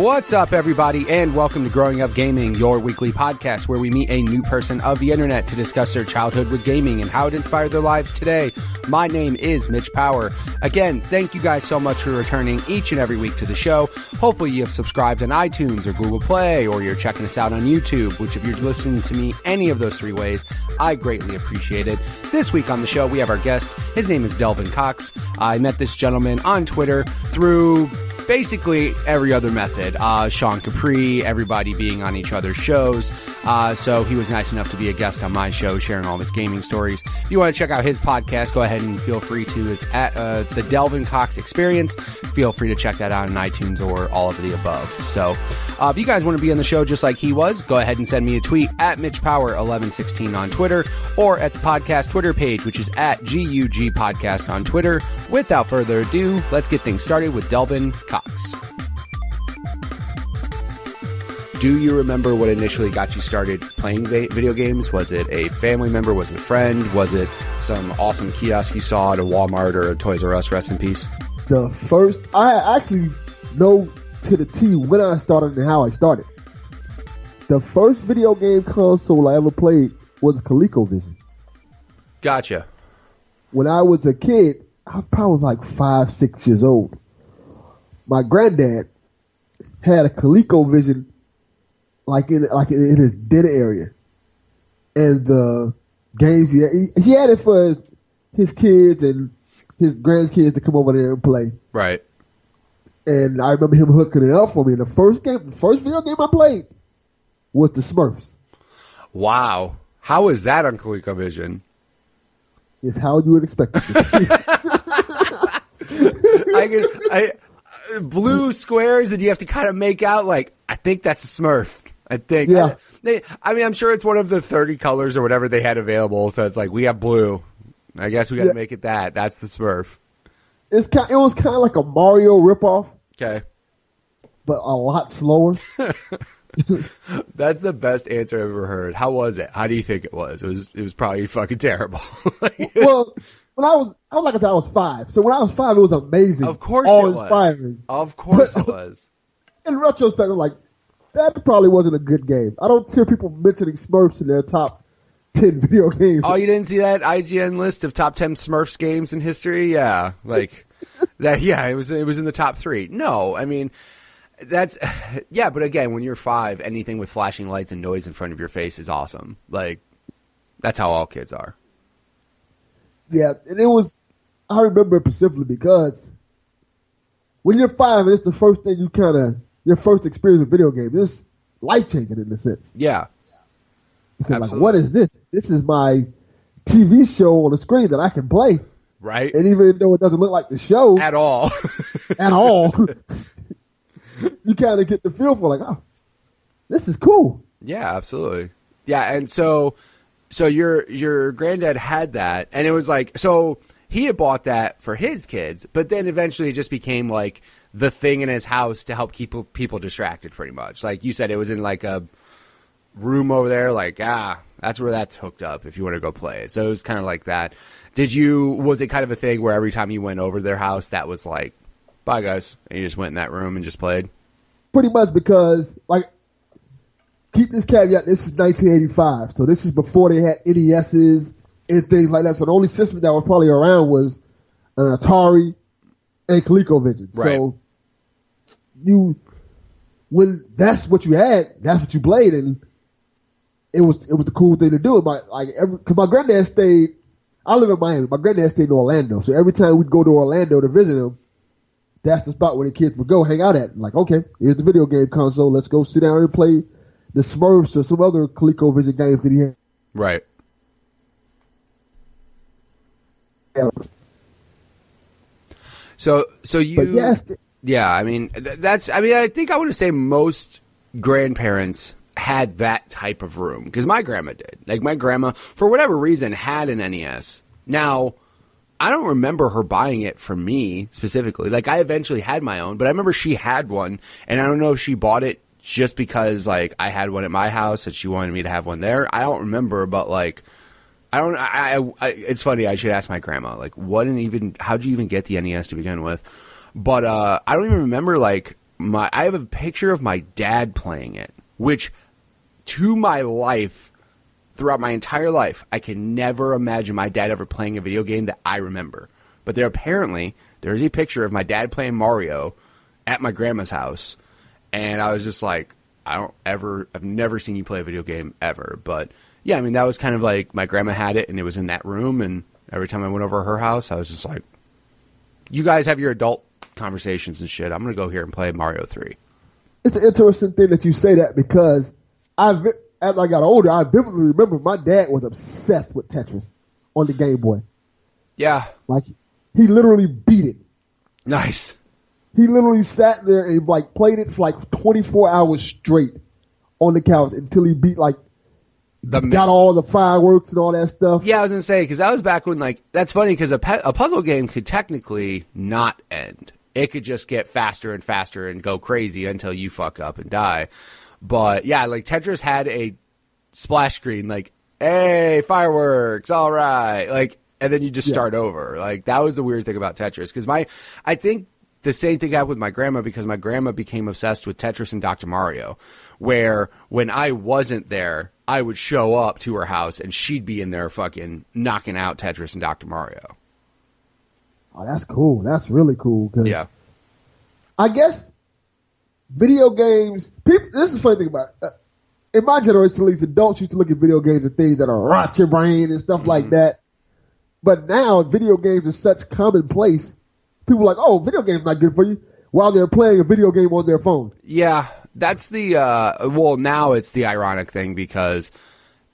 What's up, everybody, and welcome to Growing Up Gaming, your weekly podcast where we meet a new person of the internet to discuss their childhood with gaming and how it inspired their lives today. My name is Mitch Power. Again, thank you guys so much for returning each and every week to the show. Hopefully you have subscribed on iTunes or Google Play, or you're checking us out on YouTube, which if you're listening to me any of those three ways, I greatly appreciate it. This week on the show, we have our guest. His name is Delvin Cox. I met this gentleman on Twitter through basically every other method. Sean Capri, everybody being on each other's shows. So he was nice enough to be a guest on my show, sharing all of his gaming stories. If you want to check out his podcast, go ahead and feel free to. It's at the Delvin Cox Experience. Feel free to check that out on iTunes or all of the above. So if you guys want to be on the show just like he was, go ahead and send me a tweet at MitchPower1116 on Twitter, or at the podcast Twitter page, which is at GUG Podcast on Twitter. Without further ado, let's get things started with Delvin Cox. Do you remember what initially got you started playing video games? Was it a family member? Was it a friend? Was it some awesome kiosk you saw at a Walmart or a Toys R Us? Rest in peace. The first, I actually know to the T when I started and how I started. The first video game console I ever played was ColecoVision. Gotcha. When I was a kid, I probably was like 5, 6 years old. My granddad had a ColecoVision like in his dinner area, and the games he had it for his kids and his grandkids to come over there and play. Right. And I remember him hooking it up for me. And the first video game I played was the Smurfs. Wow. How is that on ColecoVision? It's how you would expect it to be. Blue squares that you have to kind of make out like, I think that's a Smurf. I think. Yeah. I'm sure it's one of the 30 colors or whatever they had available. So it's like, we have blue. I guess we got to make it that. That's the Smurf. It was kind of like a Mario ripoff. Okay. But a lot slower. That's the best answer I've ever heard. How was it? How do you think it was? It was probably fucking terrible. Well, when I was like I was 5. So when I was 5, it was amazing. Of course it was. Inspiring. Of course it was. In retrospect, I'm like, that probably wasn't a good game. I don't hear people mentioning Smurfs in their top 10 video games. Oh, you didn't see that IGN list of top 10 Smurfs games in history? Yeah. Like that. Yeah, it was in the top 3. No, I mean, that's, yeah, but again, when you're 5, anything with flashing lights and noise in front of your face is awesome. Like, that's how all kids are. Yeah, and I remember it specifically because when you're 5 and it's the first thing your first experience with video games, it's life-changing in a sense. Yeah. Because like, what is this? This is my TV show on the screen that I can play. Right. And even though it doesn't look like the show. At all. You kind of get the feel for like, oh, this is cool. Yeah, absolutely. Yeah, and so your granddad had that, and it was like, so he had bought that for his kids, but then eventually it just became like the thing in his house to help keep people distracted, pretty much. Like you said, it was in like a room over there, like, that's where that's hooked up if you want to go play it. So it was kind of like that. Was it kind of a thing where every time you went over to their house, that was like, bye guys, and you just went in that room and just played? Pretty much, because, like, keep this caveat, this is 1985, so this is before they had NESs and things like that. So the only system that was probably around was an Atari and ColecoVision. Right. So when that's what you had, that's what you played, and it was the cool thing to do. Because my granddad stayed, I live in Miami, my granddad stayed in Orlando, so every time we'd go to Orlando to visit him, that's the spot where the kids would go hang out at. Like, okay, here's the video game console, let's go sit down and play the Smurfs or some other ColecoVision games that he had. Right. So you, but yes, yeah, I mean, I think I would say most grandparents had that type of room, because my grandma did. Like, my grandma, for whatever reason, had an NES. Now, I don't remember her buying it for me specifically. Like, I eventually had my own, but I remember she had one, and I don't know if she bought it just because, like, I had one at my house and she wanted me to have one there. I don't remember, but, like, it's funny, I should ask my grandma, like, how'd you even get the NES to begin with? But I don't even remember, like, I have a picture of my dad playing it, which to my life, throughout my entire life, I can never imagine my dad ever playing a video game that I remember. But there's a picture of my dad playing Mario at my grandma's house, and I was just like, I've never seen you play a video game ever. But yeah, I mean, that was kind of like my grandma had it, and it was in that room, and every time I went over to her house, I was just like, you guys have your adult conversations and shit. I'm going to go here and play Mario 3. It's an interesting thing that you say that, because as I got older, I vividly remember my dad was obsessed with Tetris on the Game Boy. Yeah. Like, he literally beat it. Nice. He literally sat there and like played it for like 24 hours straight on the couch until he beat got all the fireworks and all that stuff. Yeah, I was going to say, because that was back when, like, that's funny because a puzzle game could technically not end. It could just get faster and faster and go crazy until you fuck up and die. But yeah, like Tetris had a splash screen, like, hey, fireworks, all right. Like, and then you just start over. Like, that was the weird thing about Tetris. Because I think the same thing happened with my grandma, because my grandma became obsessed with Tetris and Dr. Mario, where when I wasn't there, I would show up to her house and she'd be in there fucking knocking out Tetris and Dr. Mario. Oh, that's cool. That's really cool. Cause yeah. I guess video games, this is the funny thing about it. In my generation, at least, adults used to look at video games as things that are rot your brain and stuff like that. But now video games are such commonplace. People are like, oh, video games not good for you, while they're playing a video game on their phone. Yeah, that's the, now it's the ironic thing, because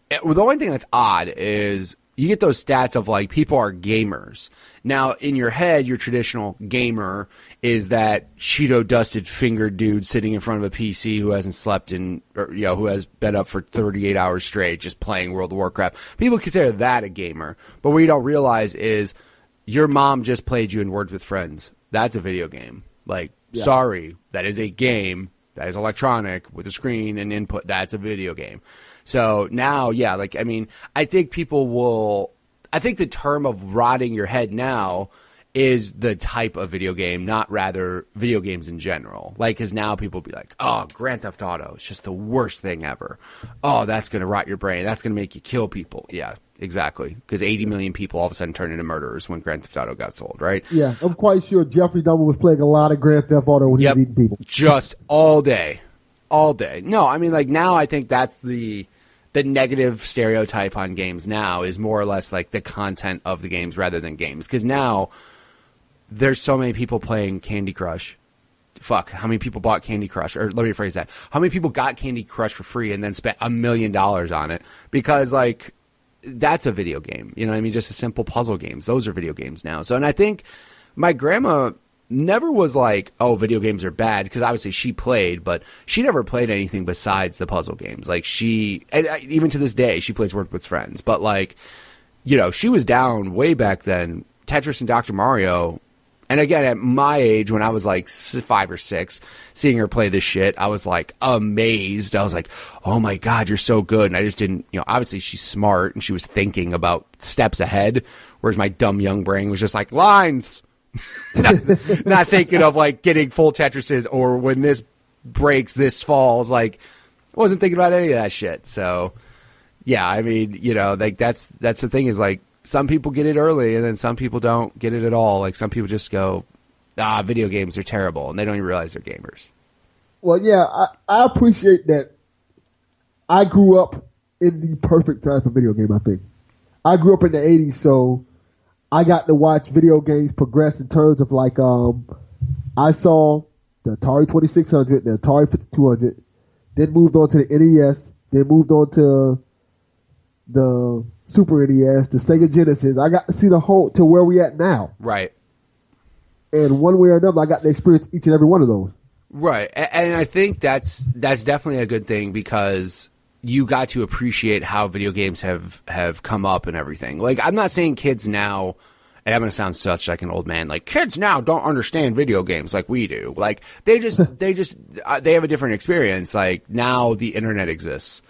the only thing that's odd is you get those stats of like people are gamers. Now, in your head, your traditional gamer is that Cheeto dusted fingered dude sitting in front of a PC who hasn't slept who has been up for 38 hours straight just playing World of Warcraft. People consider that a gamer. But what you don't realize is your mom just played you in Words with Friends. That's a video game. Like, sorry, that is a game. That is electronic with a screen and input. That's a video game. So now, yeah, like, I mean, I think I think the term of rotting your head now is the type of video game, not rather video games in general. Like, because now people be like, oh, Grand Theft Auto is just the worst thing ever. Oh, that's going to rot your brain. That's going to make you kill people. Yeah, exactly. Because 80 million people all of a sudden turned into murderers when Grand Theft Auto got sold, right? Yeah, I'm quite sure Jeffrey Dahmer was playing a lot of Grand Theft Auto when he was eating people. Just all day. All day. No, I mean, like, now I think that's the negative stereotype on games now is more or less like the content of the games rather than games. Because now there's so many people playing Candy Crush. Fuck, how many people bought Candy Crush? Or let me rephrase that. How many people got Candy Crush for free and then spent $1 million on it? Because, like, that's a video game. You know what I mean? Just a simple puzzle games. Those are video games now. So, and I think my grandma never was like, oh, video games are bad, because obviously she played, but she never played anything besides the puzzle games. Like, even to this day, she plays Words with Friends. But, like, you know, she was down way back then. Tetris and Dr. Mario. And again, at my age, when I was like 5 or 6, seeing her play this shit, I was like amazed. I was like, oh my God, you're so good. And I just didn't, obviously she's smart and she was thinking about steps ahead, whereas my dumb young brain was just like, lines. not thinking of like getting full Tetrises or when this breaks, this falls. Like, I wasn't thinking about any of that shit. So, yeah, I mean, like that's the thing is like, some people get it early and then some people don't get it at all. Like, some people just go, video games are terrible, and they don't even realize they're gamers. Well, yeah, I appreciate that. I grew up in the perfect time for video game, I think. I grew up in the 80s, so I got to watch video games progress in terms of like, I saw the Atari 2600, the Atari 5200, then moved on to the NES, then moved on to the Super NES, the Sega Genesis. I got to see the whole to where we at now. Right. And one way or another, I got to experience each and every one of those. Right. And I think that's definitely a good thing, because you got to appreciate how video games have come up and everything. Like, I'm not saying kids now, and I'm going to sound such like an old man, like, kids now don't understand video games like we do. Like, they have a different experience. Like, now the internet exists.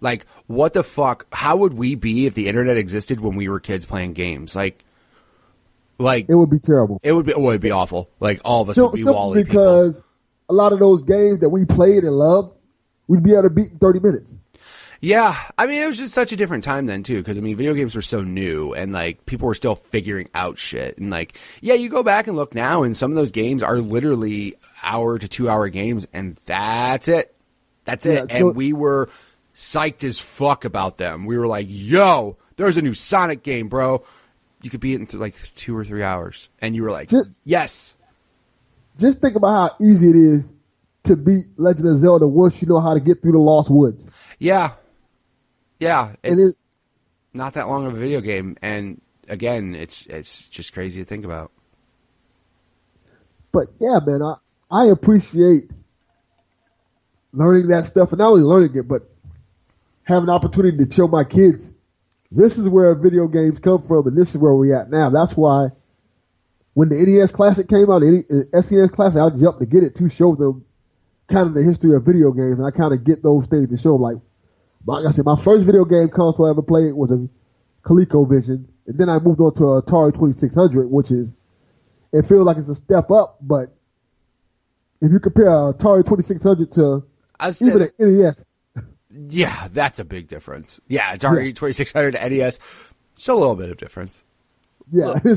Like, what the fuck? How would we be if the internet existed when we were kids playing games? Like it would be terrible. It would be awful. Like, all of us would be Wall-E because people. a lot of those games that we played and loved, we'd be able to beat in 30 minutes. Yeah, I mean, it was just such a different time then, too, because, I mean, video games were so new, and, like, people were still figuring out shit, and, like, yeah, you go back and look now, and some of those games are literally hour to 2 hour games, and that's it. That's it. Yeah, and we were psyched as fuck about them. We were like, yo, there's a new Sonic game, bro. You could beat it in, like, 2 or 3 hours, and you were like, yes. Just think about how easy it is to beat Legend of Zelda once you know how to get through the Lost Woods. Yeah. Yeah, it's not that long of a video game, and again, it's just crazy to think about. But yeah, man, I appreciate learning that stuff, and not only learning it, but having an opportunity to show my kids, this is where video games come from, and this is where we're at now. That's why when the NES Classic came out, the SNES Classic, I jumped to get it to show them kind of the history of video games, and I kind of get those things to show them, like I said, my first video game console I ever played was a ColecoVision, and then I moved on to an Atari 2600, which is, it feels like it's a step up, but if you compare an Atari 2600 to even an NES. Yeah, that's a big difference. Yeah, Atari 2600 to NES, still a little bit of difference. Yeah. A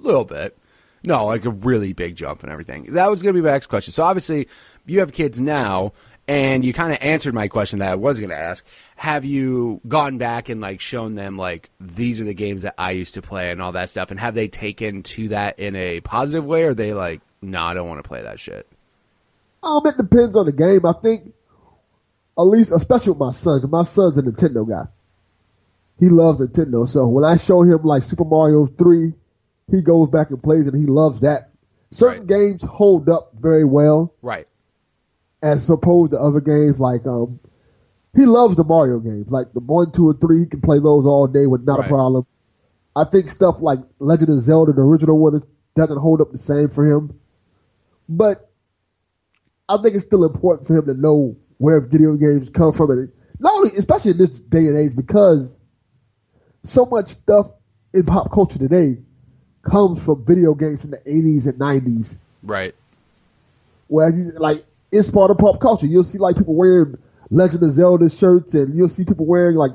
little bit. No, like a really big jump and everything. That was going to be my next question. So obviously, you have kids now, and you kind of answered my question that I was going to ask. Have you gone back and, like, shown them, like, these are the games that I used to play and all that stuff? And have they taken to that in a positive way, or are they like, no, I don't want to play that shit? It depends on the game. I think, at least, especially with my son, because my son's a Nintendo guy. He loves Nintendo. So when I show him, like, Super Mario 3, he goes back and plays it, and he loves that. Certain games hold up very well. Right. As opposed to other games, like, he loves the Mario games. Like, the 1, 2, and 3, he can play those all day with not a problem. I think stuff like Legend of Zelda, the original one, doesn't hold up the same for him. But I think it's still important for him to know where video games come from. And not only, especially in this day and age, because so much stuff in pop culture today comes from video games from the 80s and 90s. Right. Where, like, it's part of pop culture. You'll see, like, people wearing Legend of Zelda shirts, and you'll see people wearing, like,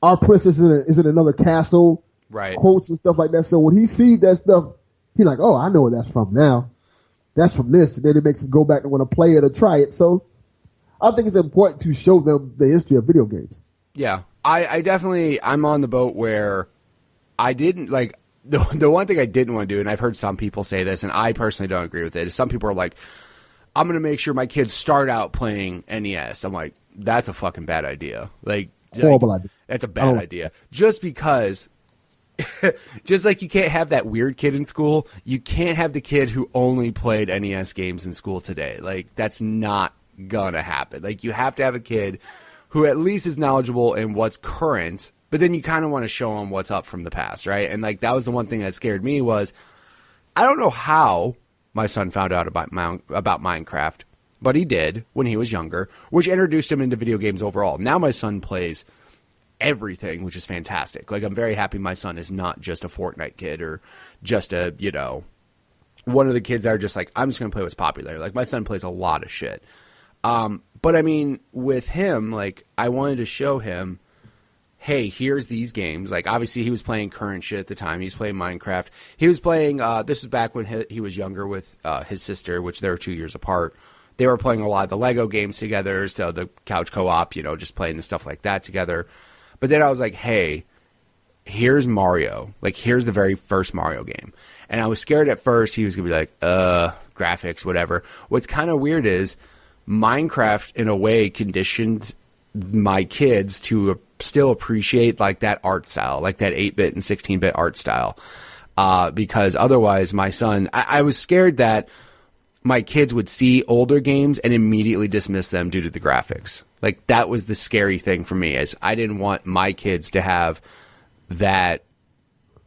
our princess is in another castle. Right. Quotes and stuff like that. So when he sees that stuff, he's like, oh, I know where that's from now. That's from this. And then it makes him go back and want to play it or try it. So I think it's important to show them the history of video games. Yeah. I definitely, I'm on the boat where I didn't, like, the one thing I didn't want to do, and I've heard some people say this, and I personally don't agree with it, is some people are like, I'm going to make sure my kids start out playing NES. I'm like, that's a fucking bad idea. Horrible idea. That's a bad idea. Just because, just like you can't have that weird kid in school, you can't have the kid who only played NES games in school today. Like, that's not going to happen. Like, you have to have a kid who at least is knowledgeable in what's current, but then you kind of want to show them what's up from the past, right? And, like, that was the one thing that scared me was, I don't know how my son found out about Minecraft, but he did when he was younger, which introduced him into video games overall. Now my son plays everything, which is fantastic. Like, I'm very happy my son is not just a Fortnite kid or just a, one of the kids that are just like, I'm just going to play what's popular. Like, my son plays a lot of shit. But I mean, with him, like, I wanted to show him, hey, here's these games. Like, obviously he was playing current shit at the time. He was playing Minecraft. He was playing, this was back when he was younger with his sister, which they were 2 years apart. They were playing a lot of the Lego games together, so the couch co-op, just playing the stuff like that together. But then I was like, hey, here's Mario. Like, here's the very first Mario game. And I was scared at first he was going to be like, graphics, whatever. What's kind of weird is Minecraft, in a way, conditioned my kids to still appreciate, like, that art style, like that 8-bit and 16-bit art style. Because otherwise, my son, I was scared that my kids would see older games and immediately dismiss them due to the graphics. Like, that was the scary thing for me, is I didn't want my kids to have that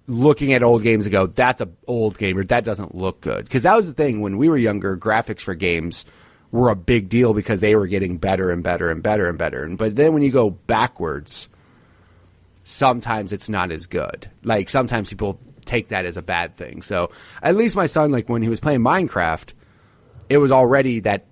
looking at old games and go, that's an old game, or that doesn't look good. Because that was the thing, when we were younger, graphics for games were a big deal because they were getting better and better and better and better. But then when you go backwards, sometimes it's not as good. Like, sometimes people take that as a bad thing. So at least my son, like, when he was playing Minecraft, it was already that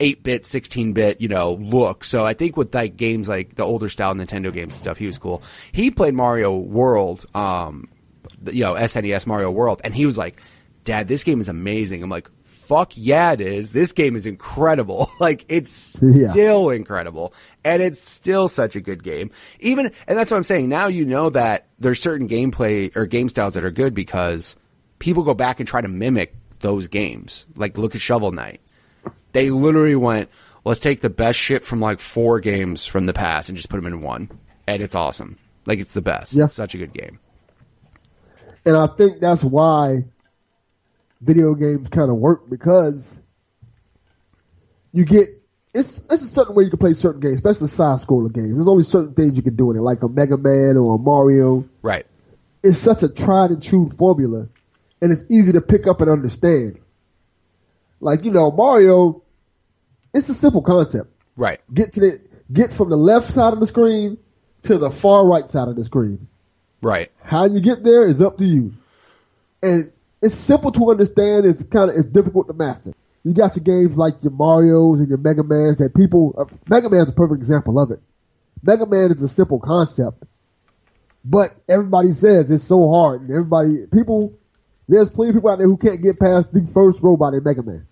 8-bit, 16-bit, look. So I think with like games like the older style Nintendo games and stuff, he was cool. He played Mario World, SNES Mario World, and he was like, Dad, this game is amazing. I'm like, fuck yeah, it is. This game is incredible. Like, it's still incredible. And it's still such a good game. And that's what I'm saying. Now you know that there's certain gameplay or game styles that are good because people go back and try to mimic those games. Like, look at Shovel Knight. They literally went, let's take the best shit from like 4 games from the past and just put them in one. And it's awesome. Like, it's the best. Yeah. It's such a good game. And I think that's why video games kind of work, because you get it's a certain way you can play certain games, especially side scroller games. There's only certain things you can do in it, like a Mega Man or a Mario. Right. It's such a tried and true formula, and it's easy to pick up and understand. Like, Mario, it's a simple concept. Right. Get from the left side of the screen to the far right side of the screen. Right. How you get there is up to you. And it's simple to understand. It's difficult to master. You got your games like your Marios and your Mega Mans that Mega Man's a perfect example of it. Mega Man is a simple concept, but everybody says it's so hard, and there's plenty of people out there who can't get past the first robot in Mega Man.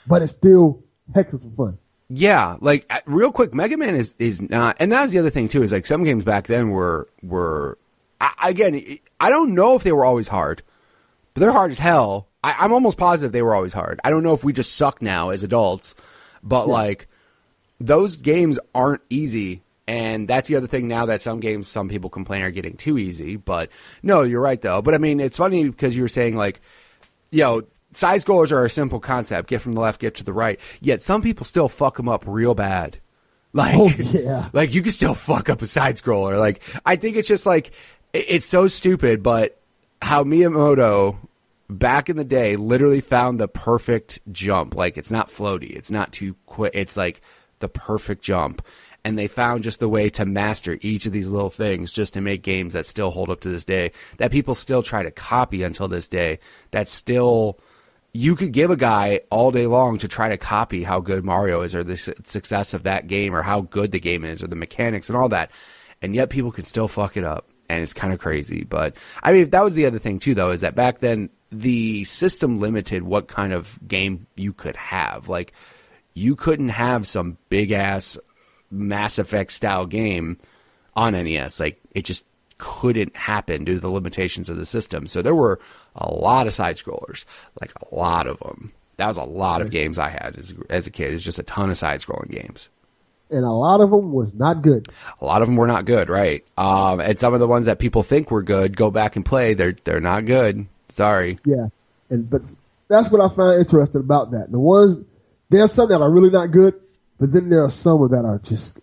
But it's still heck of some fun. Yeah, like real quick, Mega Man is not, and that's the other thing too, is like some games back then were again, I don't know if they were always hard, but they're hard as hell. I'm almost positive they were always hard. I don't know if we just suck now as adults, but like those games aren't easy. And that's the other thing now, that some games, some people complain are getting too easy, but no, you're right though. But I mean, it's funny because you were saying like, side scrollers are a simple concept. Get from the left, get to the right. Yet some people still fuck them up real bad. Like, like you can still fuck up a side scroller. Like, I think it's just like, it's so stupid, but how Miyamoto back in the day literally found the perfect jump. Like, it's not floaty. It's not too quick. It's like the perfect jump. And they found just the way to master each of these little things just to make games that still hold up to this day, that people still try to copy until this day. That's still, you could give a guy all day long to try to copy how good Mario is or the success of that game or how good the game is or the mechanics and all that. And yet people can still fuck it up. And it's kind of crazy. But I mean, that was the other thing too, though, is that back then the system limited what kind of game you could have. Like, you couldn't have some big ass Mass Effect style game on NES. Like, it just couldn't happen due to the limitations of the system. So there were a lot of side scrollers, like a lot of them. That was a lot of games I had as a kid. It's just a ton of side scrolling games. And a lot of them was not good. A lot of them were not good, right? And some of the ones that people think were good, go back and play. They're not good. Sorry. Yeah, but that's what I find interesting about that. There's some that are really not good, but then there are some that are just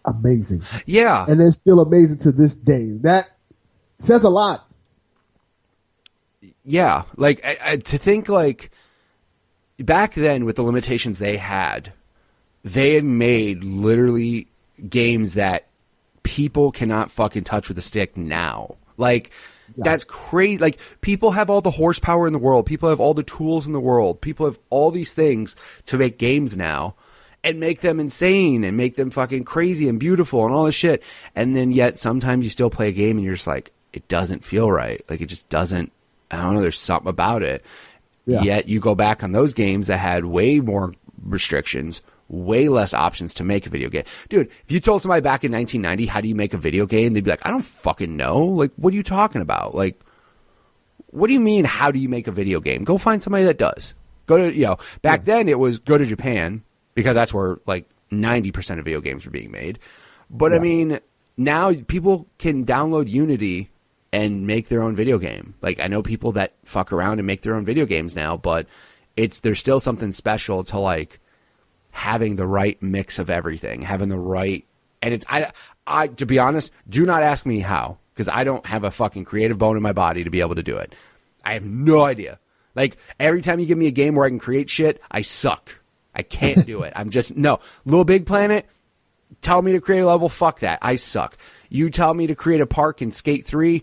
amazing. Yeah, and they're still amazing to this day. That says a lot. Yeah, like to think like back then with the limitations they had made literally games that people cannot fucking touch with a stick now. Like, that's crazy. Like, people have all the horsepower in the world. People have all the tools in the world. People have all these things to make games now and make them insane and make them fucking crazy and beautiful and all this shit. And then yet sometimes you still play a game and you're just like, it doesn't feel right. Like, it just doesn't, I don't know, there's something about it. Yeah. Yet you go back on those games that had way more restrictions, way less options to make a video game. Dude, if you told somebody back in 1990, how do you make a video game? They'd be like, I don't fucking know. Like, what are you talking about? Like, what do you mean, how do you make a video game? Go find somebody that does. Go to, back then it was go to Japan, because that's where like 90% of video games were being made. But I mean, now people can download Unity and make their own video game. Like, I know people that fuck around and make their own video games now, but there's still something special to like having the right mix of everything, having the right, and it's, I, to be honest, do not ask me how, because I don't have a fucking creative bone in my body to be able to do it. I have no idea. Like, every time you give me a game where I can create shit, I suck. I can't do it. I'm just, no. Little Big Planet, tell me to create a level, fuck that. I suck. You tell me to create a park in Skate 3,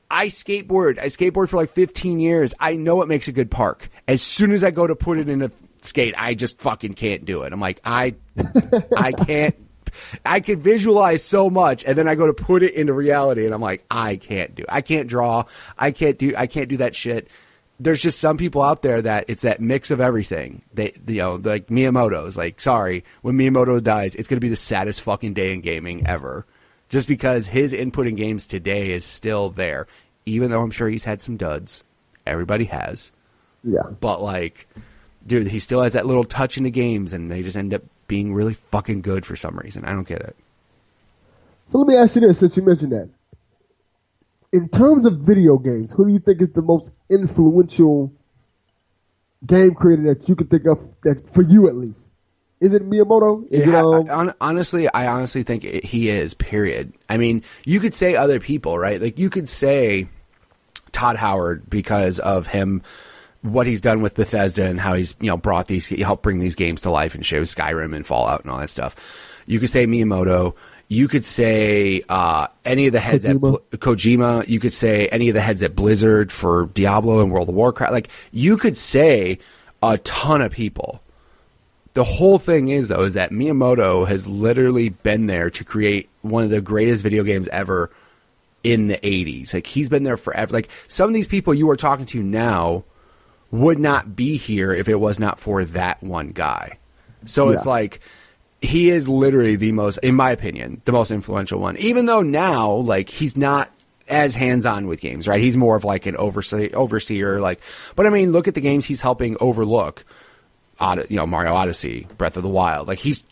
I skateboard for like 15 years. I know what makes a good park. As soon as I go to put it in a skate. I just fucking can't do it. I'm like, I can't. I can visualize so much, and then I go to put it into reality, and I'm like, I can't draw. I can't do that shit. There's just some people out there that it's that mix of everything. They, like Miyamoto's like, sorry, when Miyamoto dies, it's going to be the saddest fucking day in gaming ever. Just because his input in games today is still there, even though I'm sure he's had some duds. Everybody has. Yeah. But like, dude, he still has that little touch in the games, and they just end up being really fucking good for some reason. I don't get it. So let me ask you this, since you mentioned that. In terms of video games, who do you think is the most influential game creator that you could think of, that for you at least? Is it Miyamoto? I honestly think he is, period. I mean, you could say other people, right? Like, you could say Todd Howard because of him, what he's done with Bethesda and how he's, he helped bring these games to life and show Skyrim and Fallout and all that stuff. You could say Miyamoto. You could say any of the heads at Kojima. You could say any of the heads at Blizzard for Diablo and World of Warcraft. Like, you could say a ton of people. The whole thing is, though, is that Miyamoto has literally been there to create one of the greatest video games ever in the 80s. Like, he's been there forever. Like, some of these people you are talking to now would not be here if it was not for that one guy. So It's like, he is literally the most, in my opinion, the most influential one. Even though now, like, he's not as hands-on with games, right? He's more of like an overseer, like, but I mean, look at the games he's helping overlook. Mario Odyssey, Breath of the Wild. Like, he's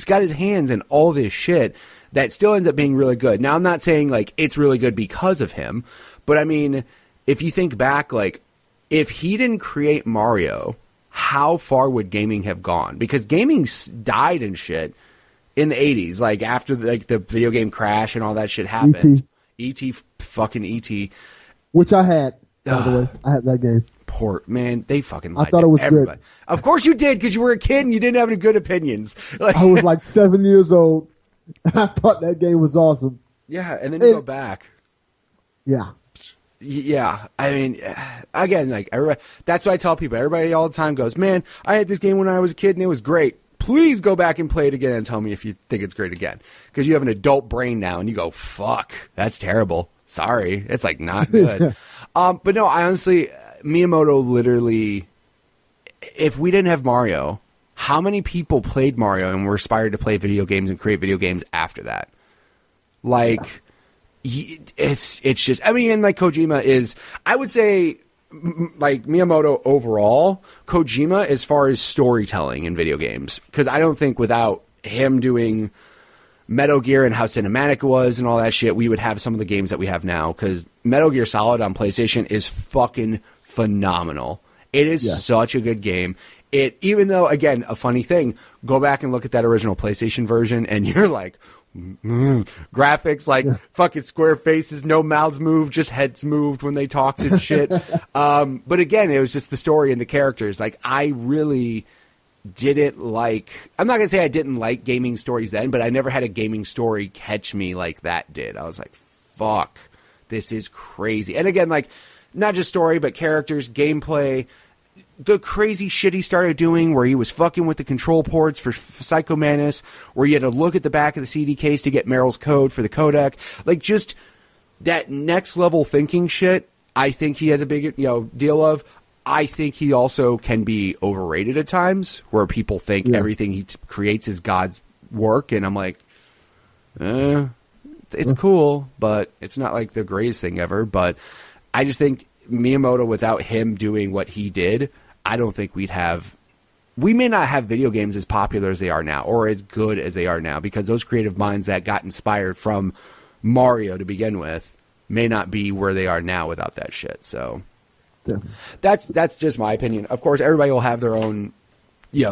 got his hands in all this shit that still ends up being really good. Now, I'm not saying like it's really good because of him, but I mean, if you think back, like, if he didn't create Mario, how far would gaming have gone? Because gaming died and shit in the 80s, like after the video game crash and all that shit happened. E.T. fucking E.T. Which I had, by the way. I had that game. Poor man, they fucking lied. I thought it was everybody. Good. Of course you did, because you were a kid and you didn't have any good opinions. Like, I was like 7 years old. I thought that game was awesome. Yeah, and then you go back. Yeah. Yeah, I mean, again, like, that's what I tell people. Everybody all the time goes, man, I had this game when I was a kid and it was great. Please go back and play it again and tell me if you think it's great again. Because you have an adult brain now and you go, fuck, that's terrible. Sorry. It's like not good. But no, I honestly, Miyamoto literally, if we didn't have Mario, how many people played Mario and were inspired to play video games and create video games after that? Like, it's just, I mean, and like Kojima is, I would say, like Miyamoto overall, Kojima as far as storytelling in video games. Because I don't think without him doing Metal Gear and how cinematic it was and all that shit, we would have some of the games that we have now. Because Metal Gear Solid on PlayStation is fucking phenomenal. It is such a good game. Even though, again, a funny thing, go back and look at that original PlayStation version and you're like, graphics, like fucking square faces, no mouths moved, just heads moved when they talked and shit. But again, it was just the story and the characters. Like, I really didn't like, I'm not gonna say I didn't like gaming stories then, but I never had a gaming story catch me like that did. I was like, fuck, this is crazy. And again, like, not just story, but characters, gameplay, the crazy shit he started doing where he was fucking with the control ports for Psycho Mantis, where you had to look at the back of the CD case to get Meryl's code for the codec. Like, just that next level thinking shit, I think he has a big, deal of. I think he also can be overrated at times, where people think everything he creates is God's work, and I'm like, it's cool, but it's not like the greatest thing ever. But I just think Miyamoto, without him doing what he did, I don't think we may not have video games as popular as they are now, or as good as they are now, because those creative minds that got inspired from Mario to begin with may not be where they are now without that shit. So that's just my opinion. Of course, everybody will have their own,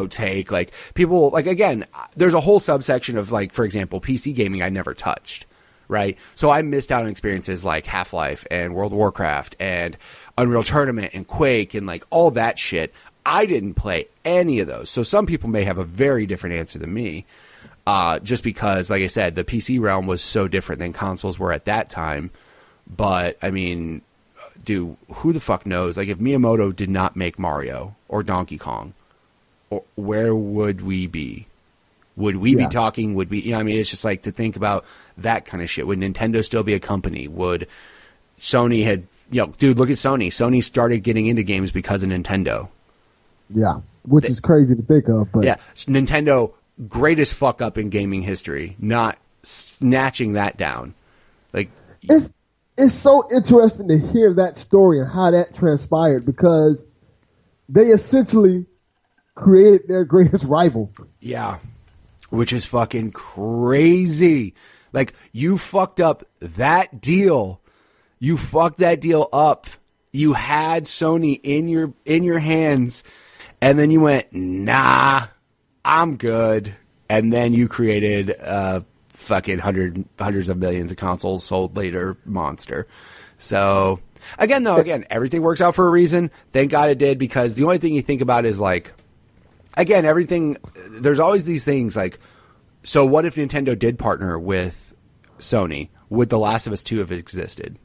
take. Like, people, like, again, there's a whole subsection of, like, for example, PC gaming I never touched. Right? So I missed out on experiences like Half-Life and World of Warcraft and Unreal Tournament and Quake and like all that shit. I didn't play any of those. So some people may have a very different answer than me. Just because, like I said, the PC realm was so different than consoles were at that time. But, I mean, dude, who the fuck knows? Like, if Miyamoto did not make Mario or Donkey Kong, where would we be? Would we be talking? Would we, I mean, it's just like to think about that kind of shit. Would Nintendo still be a company? Would Sony dude, look at Sony. Sony started getting into games because of Nintendo. Yeah, which is crazy to think of. But yeah, Nintendo, greatest fuck up in gaming history, not snatching that down. Like, it's so interesting to hear that story and how that transpired, because they essentially created their greatest rival. Yeah, which is fucking crazy. Like, you fucked up that deal. You fucked that deal up. You had Sony in your hands, and then you went, nah, I'm good. And then you created a fucking hundreds of millions of consoles sold later monster. So again, everything works out for a reason. Thank God it did, because the only thing you think about is like, again, everything, there's always these things like, so what if Nintendo did partner with Sony? Would The Last of Us 2 have existed?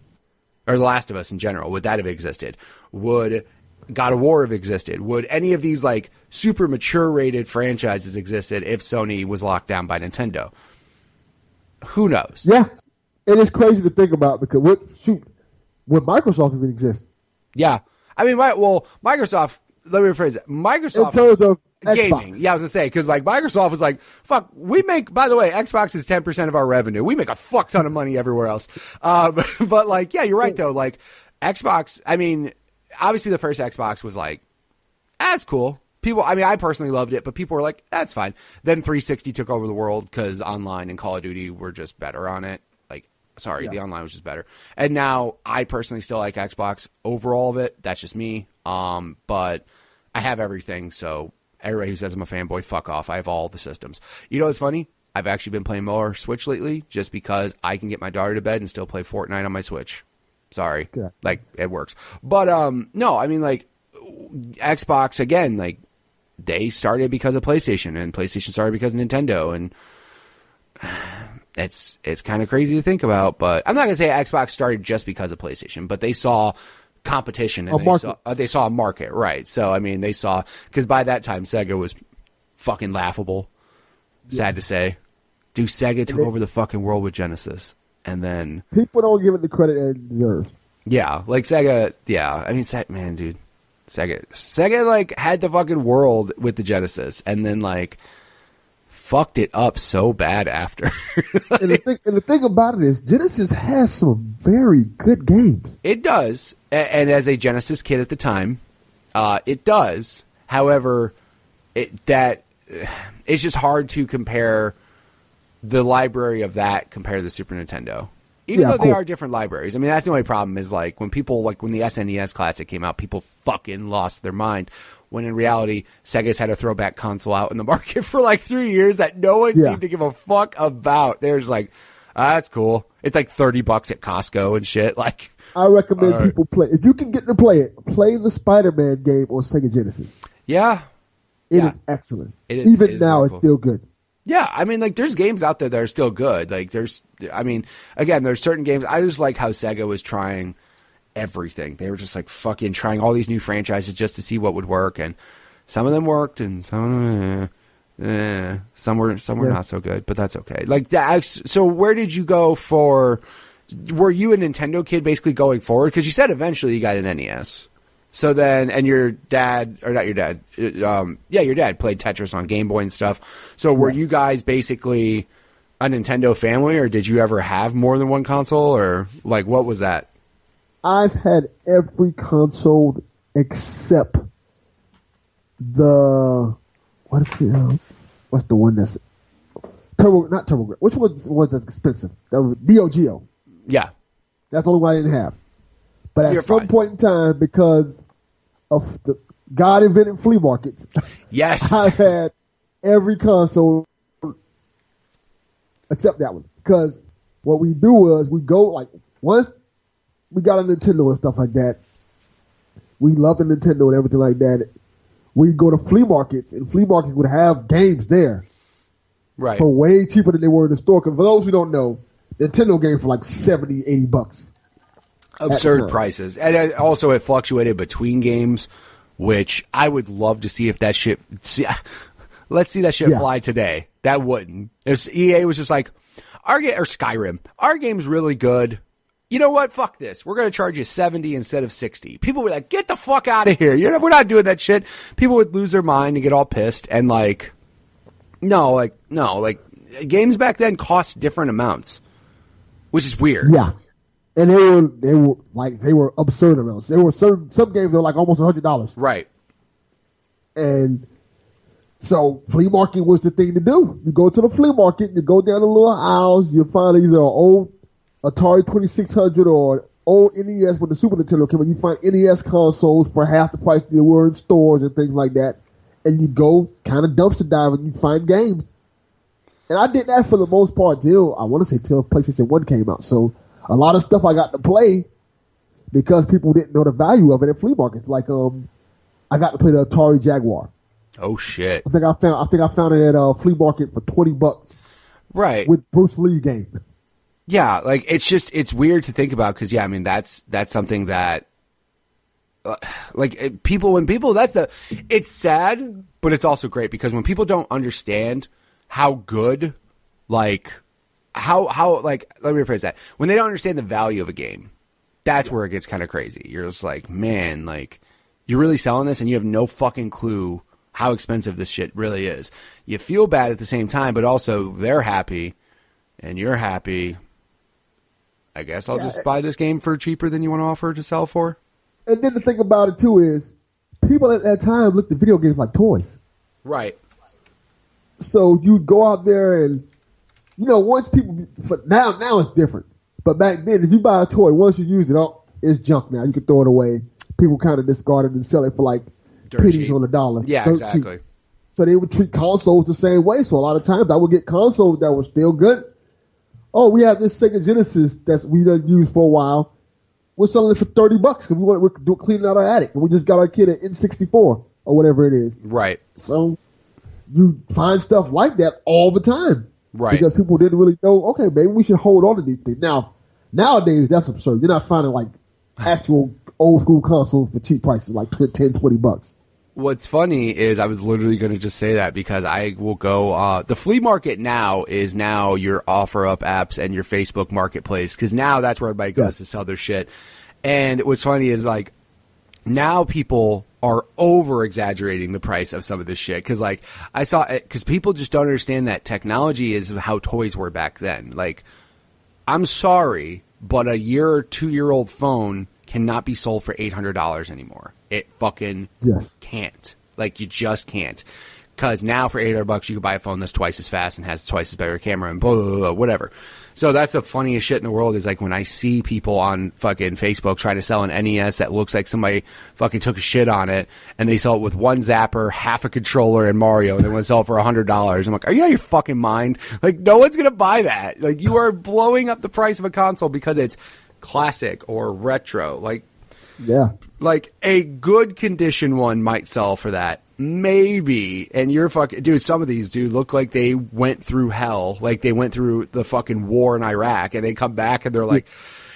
Or The Last of Us in general, would that have existed? Would God of War have existed? Would any of these like super mature rated franchises existed if Sony was locked down by Nintendo? Who knows? Yeah. It is crazy to think about, because would Microsoft even exist? Yeah. I mean, Microsoft, let me rephrase it. Microsoft. In terms of gaming. Xbox. Yeah, I was going to say, because like Microsoft was like, fuck, we make, by the way, Xbox is 10% of our revenue. We make a fuck ton of money everywhere else. But like, yeah, you're right though. Like Xbox, I mean, obviously the first Xbox was like, that's cool. People, I mean, I personally loved it, but people were like, that's fine. Then 360 took over the world because online and Call of Duty were just better on it. Like, sorry, the online was just better. And now I personally still like Xbox over all of it. That's just me. But I have everything, so everybody who says I'm a fanboy, fuck off. I have all the systems. You know what's funny? I've actually been playing more Switch lately just because I can get my daughter to bed and still play Fortnite on my Switch. Sorry. Yeah. Like, it works. But, no, I mean, like, Xbox, again, like, they started because of PlayStation, and PlayStation started because of Nintendo, and it's kind of crazy to think about, but I'm not going to say Xbox started just because of PlayStation, but they saw competition, and they saw a market, right? So I mean, they saw, because by that time Sega was fucking laughable. Sad to say, dude, Sega took over the fucking world with Genesis, and then people don't give it the credit it deserves. Yeah, like Sega. Yeah, I mean, man, dude, Sega like had the fucking world with the Genesis, and then like fucked it up so bad after. And the thing about it is, Genesis has some very good games. It does, and as a Genesis kid at the time, it does. However, it's just hard to compare the library of that compared to the Super Nintendo. Even though they are different libraries. I mean, that's the only problem is like when the SNES Classic came out, people fucking lost their mind. When in reality, Sega's had a throwback console out in the market for like 3 years that no one seemed to give a fuck about. They're just like, that's cool. It's like $30 at Costco and shit. Like, I recommend people play, if you can get to play it, play the Spider-Man game on Sega Genesis. Yeah. It is excellent. Even now, it's still good. Yeah, I mean, like, there's games out there that are still good. Like, there's certain games. I just like how Sega was trying everything. They were just, like, fucking trying all these new franchises just to see what would work. And some of them worked, and some of them, some were not so good, but that's okay. Like, so where did you go were you a Nintendo kid basically going forward? Because you said eventually you got an NES. So then, and your dad, or not your dad, your dad played Tetris on Game Boy and stuff. So were you guys basically a Nintendo family, or did you ever have more than one console, or like what was that? I've had every console except what's the one that's not Turbo? Which one's the one that's expensive? Neo Geo. Yeah, that's the only one I didn't have. But at some point in time, because of the God invented flea markets, yes, I've had every console except that one. Because what we do was we go, like, once we got a Nintendo and stuff like that, we love the Nintendo and everything like that. We go to flea markets, and flea markets would have games there, right, for way cheaper than they were in the store. Because for those who don't know, Nintendo games for like $70-$80. Absurd prices. And also it fluctuated between games which I would love to see if that shit. Let's see that shit fly today. That wouldn't. If EA was just like, or Skyrim, our game's really good. You know what? Fuck this. We're going to charge you 70 instead of 60. People would like, get the fuck out of here. We're not doing that shit. People would lose their mind and get all pissed. And no, games back then cost different amounts, which is weird. Yeah. And they were absurd amounts. There were some games that were like almost $100. Right. And so flea market was the thing to do. You go to the flea market, you go down the little aisles, you find either an old Atari 2600 or old NES when the Super Nintendo came out. You find NES consoles for half the price they were in stores and things like that. And you go kind of dumpster dive and you find games. And I did that for the most part till PlayStation 1 came out. So a lot of stuff I got to play because people didn't know the value of it at flea markets. Like, I got to play the Atari Jaguar. Oh shit! I think I found it at a flea market for $20. Right. With Bruce Lee game. Yeah, like it's weird to think about because I mean that's something that it's sad, but it's also great because when people don't understand how good, like how let me rephrase that. When they don't understand the value of a game, that's where it gets kind of crazy. You're just like, man, like you're really selling this and you have no fucking clue how expensive this shit really is. You feel bad at the same time, but also they're happy and you're happy. I guess I'll just buy this game for cheaper than you want to offer to sell for. And then the thing about it too is people at that time looked at video games like toys. Right. So you'd go out there and, once people, now it's different. But back then, if you buy a toy, once you use it, it's junk now. You can throw it away. People kind of discard it and sell it for like pennies on the dollar. Yeah, exactly. Cheap. So they would treat consoles the same way. So a lot of times I would get consoles that were still good. Oh, we have this Sega Genesis that we done used for a while. We're selling it for $30 because we're cleaning out our attic. And we just got our kid an N64 or whatever it is. Right. So you find stuff like that all the time. Right. Because people didn't really know, okay, maybe we should hold on to these things. Now, nowadays, that's absurd. You're not finding like actual old school consoles for cheap prices, like $10, $20. What's funny is I was literally going to just say that because I will go, the flea market now is now your OfferUp apps and your Facebook marketplace because now that's where everybody goes to sell their shit. And what's funny is like now people are over exaggerating the price of some of this shit because like I saw it because people just don't understand that technology is how toys were back then. Like I'm sorry, but a year or 2-year-old phone cannot be sold for $800 anymore. It fucking can't. Like, you just can't. Because now for $800 you can buy a phone that's twice as fast and has twice as better camera and blah, blah, blah, blah, whatever. So that's the funniest shit in the world is like when I see people on fucking Facebook trying to sell an NES that looks like somebody fucking took a shit on it and they sell it with one zapper, half a controller, and Mario and they want to sell it for $100. I'm like, are you out of your fucking mind? Like, no one's going to buy that. Like, you are blowing up the price of a console because it's classic or retro. Like, like a good condition one might sell for that. Maybe. And you're fucking, dude, some of these, dude, look like they went through hell. Like they went through the fucking war in Iraq and they come back and they're like,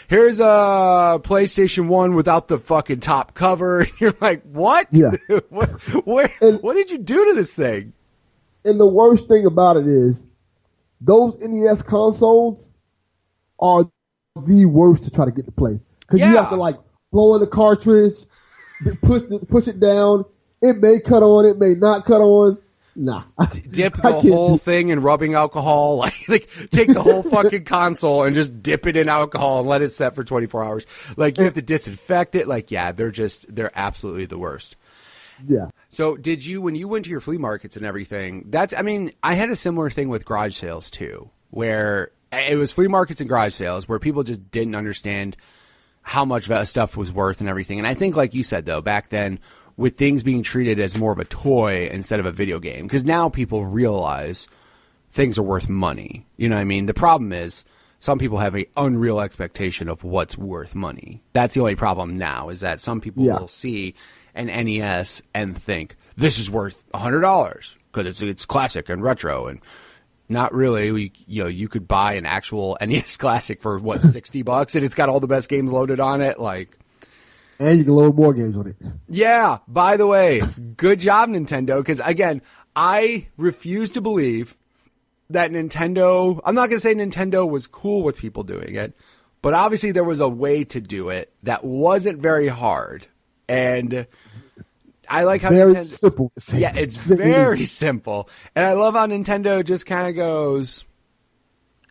here's a PlayStation 1 without the fucking top cover. And you're like, what? Yeah. What did you do to this thing? And the worst thing about it is those NES consoles are the worst to try to get to play. Because you have to like blow in the cartridge, push it down. It may cut on, it may not cut on. Nah. Dip the whole thing in rubbing alcohol. Like take the whole fucking console and just dip it in alcohol and let it set for 24 hours. Like, you have to disinfect it. Like, yeah, they're absolutely the worst. Yeah. So when you went to your flea markets and everything, I had a similar thing with garage sales too, where it was flea markets and garage sales where people just didn't understand how much that stuff was worth and everything. And I think, like you said, though, back then, with things being treated as more of a toy instead of a video game, because now people realize things are worth money. You know what I mean? The problem is some people have an unreal expectation of what's worth money. That's the only problem now, is that some people will see an NES and think, this is worth $100 because it's classic and retro, and not really. You could buy an actual NES classic for $60 and it's got all the best games loaded on it. Like, And you can load more games on it. Yeah, by the way, good job, Nintendo, because, again, I refuse to believe that Nintendo... I'm not going to say Nintendo was cool with people doing it, but obviously there was a way to do it that wasn't very hard. And I like how very Nintendo... simple. Yeah, it's very simple. And I love how Nintendo just kind of goes...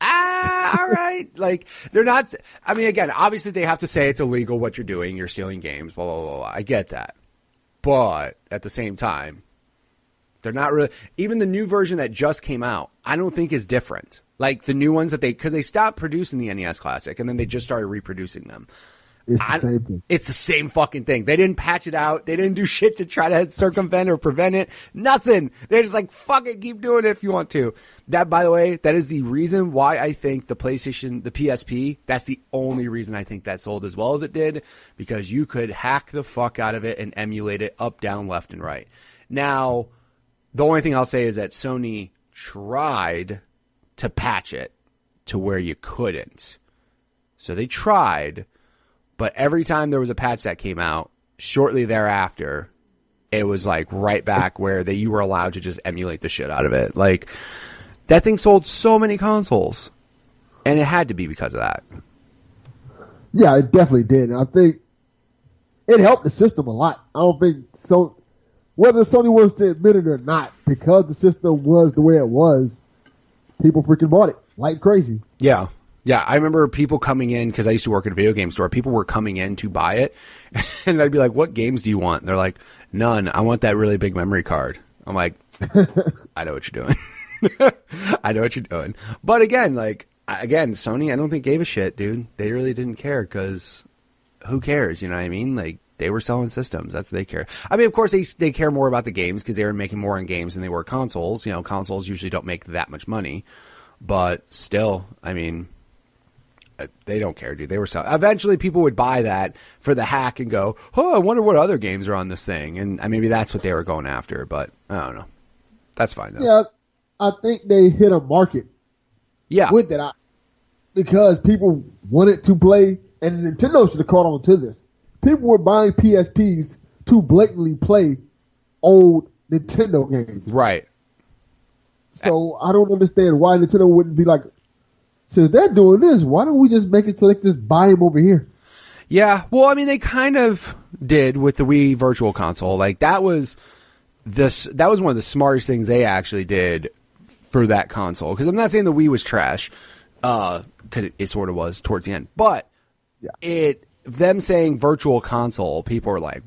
all right. Like, they're not, I mean, again, obviously they have to say it's illegal what you're doing. You're stealing games, blah, blah, blah, blah. I get that. But at the same time, they're not really, even the new version that just came out, I don't think is different. Like the new ones that because they stopped producing the NES Classic and then they just started reproducing them. It's the same thing. It's the same fucking thing. They didn't patch it out. They didn't do shit to try to circumvent or prevent it. Nothing. They're just like, fuck it, keep doing it if you want to. That, by the way, that is the reason why I think the PlayStation, the PSP, that's the only reason I think that sold as well as it did, because you could hack the fuck out of it and emulate it up, down, left, and right. Now, the only thing I'll say is that Sony tried to patch it to where you couldn't. So they tried. But every time there was a patch that came out, shortly thereafter, it was like right back where you were allowed to just emulate the shit out of it. Like, that thing sold so many consoles. And it had to be because of that. Yeah, it definitely did. And I think it helped the system a lot. I don't think so. Whether Sony wants to admit it or not, because the system was the way it was, people freaking bought it like crazy. Yeah. Yeah, I remember people coming in, because I used to work at a video game store, people were coming in to buy it, and I'd be like, what games do you want? And they're like, none, I want that really big memory card. I'm like, I know what you're doing. I know what you're doing. But again, Sony, I don't think gave a shit, dude. They really didn't care, because who cares, you know what I mean? Like, they were selling systems, that's what they care. I mean, of course, they care more about the games, because they were making more on games than they were consoles. You know, consoles usually don't make that much money, but still, I mean... They don't care, dude. They were selling. Eventually, people would buy that for the hack and go, "Oh, I wonder what other games are on this thing." And maybe that's what they were going after. But I don't know. That's fine though. Yeah, I think they hit a market. Yeah, with it, because people wanted to play, and Nintendo should have caught on to this. People were buying PSPs to blatantly play old Nintendo games. Right. So I don't understand why Nintendo wouldn't be like, since they're doing this, why don't we just make it so they can just buy them over here? Yeah, well, I mean, they kind of did with the Wii Virtual Console. Like, that was one of the smartest things they actually did for that console. Because I'm not saying the Wii was trash, because it sort of was towards the end. But them saying Virtual Console, people were like,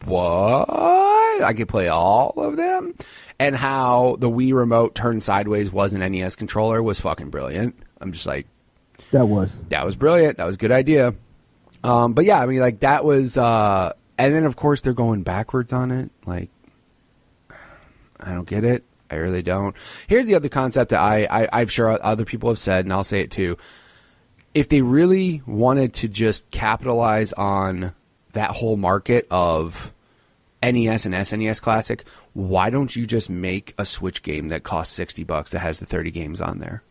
what? I could play all of them? And how the Wii Remote turned sideways was an NES controller was fucking brilliant. I'm just like, that was brilliant. That was a good idea. But yeah, I mean, like, that was, and then of course they're going backwards on it. Like, I don't get it. I really don't. Here's the other concept that I'm sure other people have said, and I'll say it too. If they really wanted to just capitalize on that whole market of NES and SNES Classic, why don't you just make a Switch game that costs $60 that has the 30 games on there?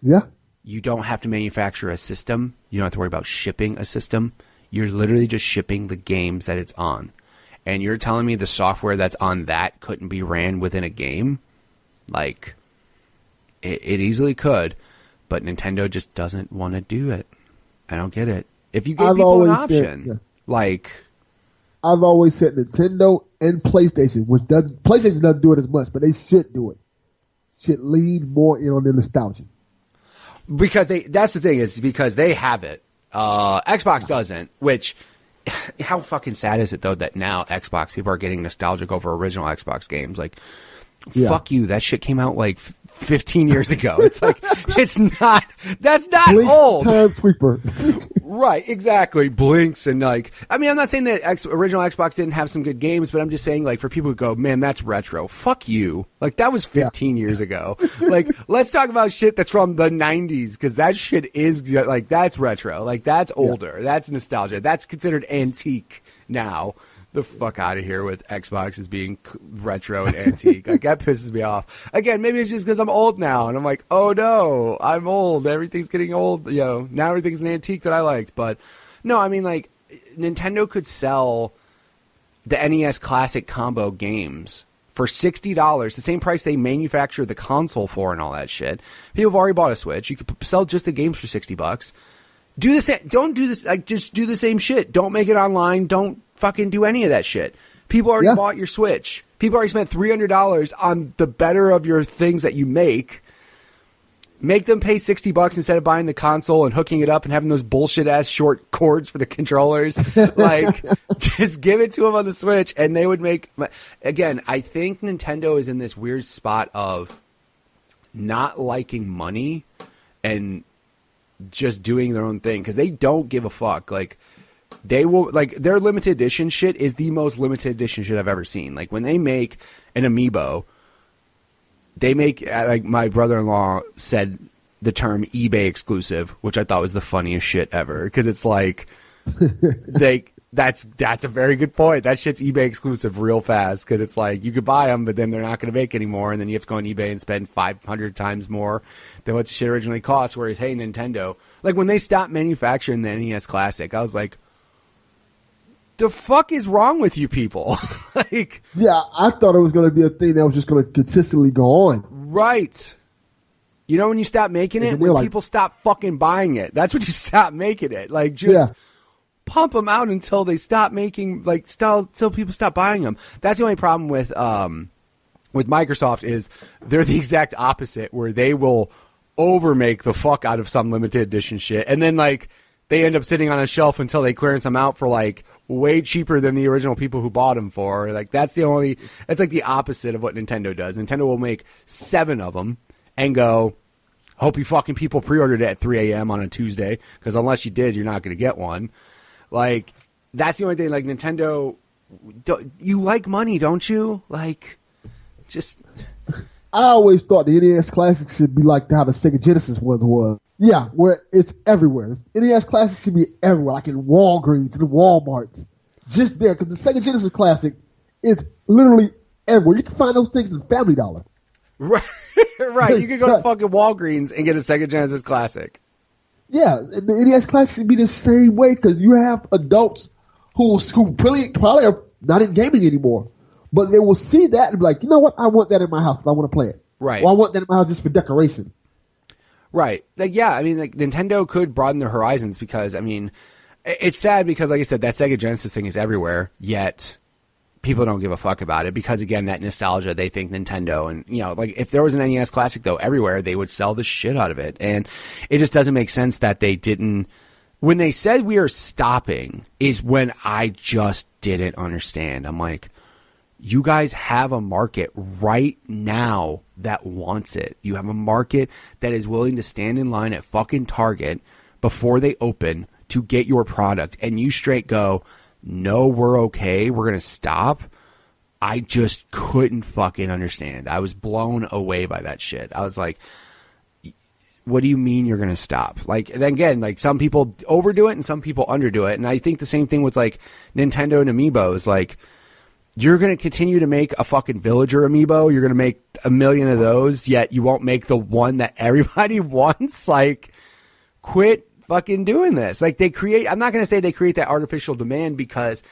Yeah. You don't have to manufacture a system. You don't have to worry about shipping a system. You're literally just shipping the games that it's on. And you're telling me the software that's on that couldn't be ran within a game? Like, it easily could, but Nintendo just doesn't want to do it. I don't get it. If you gave people an option, I've always said Nintendo and PlayStation, PlayStation doesn't do it as much, but they should do it. Should lean more in on the nostalgia. Because that's the thing, is because they have it. Xbox doesn't, which, how fucking sad is it though that now Xbox people are getting nostalgic over original Xbox games? Like, fuck you, that shit came out like 15 years ago. It's like, that's not Blinks, old. Time Sweeper. Right, exactly. Blinks and like, I mean, I'm not saying that original Xbox didn't have some good games, but I'm just saying, like, for people who go, man, that's retro. Fuck you. Like, that was 15 years ago. Like, let's talk about shit that's from the 90s, because that shit is, like, that's retro. Like, that's older. Yeah. That's nostalgia. That's considered antique now. The fuck out of here with Xbox as being retro and antique. Like, that pisses me off. Again, maybe it's just because I'm old now, and I'm like, oh no, I'm old. Everything's getting old. You know, now everything's an antique that I liked. But no, I mean, like, Nintendo could sell the NES Classic combo games for $60, the same price they manufacture the console for and all that shit. People have already bought a Switch. You could sell just the games for $60. Do the same. Don't do this. Like, just do the same shit. Don't make it online. Don't fucking do any of that shit. People already bought your Switch. People already spent $300 on the better of your things that you make. Make them pay $60 instead of buying the console and hooking it up and having those bullshit ass short cords for the controllers. Like, just give it to them on the Switch and they would make, again, I think Nintendo is in this weird spot of not liking money and just doing their own thing. Cause they don't give a fuck. Like, they will, like, their limited edition shit is the most limited edition shit I've ever seen. Like, when they make an amiibo, they make, like, my brother-in-law said the term eBay exclusive, which I thought was the funniest shit ever. Cause it's like, that's a very good point. That shit's eBay exclusive real fast. Cause it's like, you could buy them, but then they're not going to make anymore. And then you have to go on eBay and spend 500 times more than what the shit originally cost. Whereas, hey, Nintendo, like, when they stopped manufacturing the NES Classic, I was like, the fuck is wrong with you people? Like, yeah, I thought it was going to be a thing that was just going to consistently go on. Right. You know when you stop making it? When people stop fucking buying it. That's when you stop making it. Like, just pump them out until they stop making, like, till people stop buying them. That's the only problem with Microsoft is they're the exact opposite, where they will overmake the fuck out of some limited edition shit. And then, like, they end up sitting on a shelf until they clearance them out for, like, way cheaper than the original people who bought them for. Like, that's like the opposite of what Nintendo does. Nintendo will make 7 of them and go, hope you fucking people pre-ordered it at 3 a.m. on a Tuesday, because unless you did, you're not going to get one. Like, that's the only thing. Like, Nintendo, you like money, don't you? Like, just... I always thought the NES Classic should be like how the Sega Genesis ones was. Yeah, where it's everywhere. The NES Classic should be everywhere, like in Walgreens and Walmarts. Just there, because the Sega Genesis Classic is literally everywhere. You can find those things in Family Dollar. Right. Right. You can go to fucking Walgreens and get a Sega Genesis Classic. Yeah, and the NES Classic should be the same way, because you have adults who really probably are not in gaming anymore. But they will see that and be like, you know what? I want that in my house if I want to play it. Right. Or I want that in my house just for decoration. Right. Like, yeah, I mean, like, Nintendo could broaden their horizons because, I mean, it's sad because, like I said, that Sega Genesis thing is everywhere, yet people don't give a fuck about it because, again, that nostalgia, they think Nintendo. And, you know, like, if there was an NES Classic, though, everywhere, they would sell the shit out of it. And it just doesn't make sense that they didn't. When they said we are stopping is when I just didn't understand. I'm like, you guys have a market right now that wants it. You have a market that is willing to stand in line at fucking Target before they open to get your product. And you straight go, no, we're okay. We're going to stop. I just couldn't fucking understand. I was blown away by that shit. I was like, what do you mean you're going to stop? Like, then again, like, some people overdo it and some people underdo it. And I think the same thing with, like, Nintendo and Amiibos. Like, you're going to continue to make a fucking Villager amiibo. You're going to make 1 million of those, yet you won't make the one that everybody wants. Like, quit fucking doing this. Like, I'm not going to say they create that artificial demand, because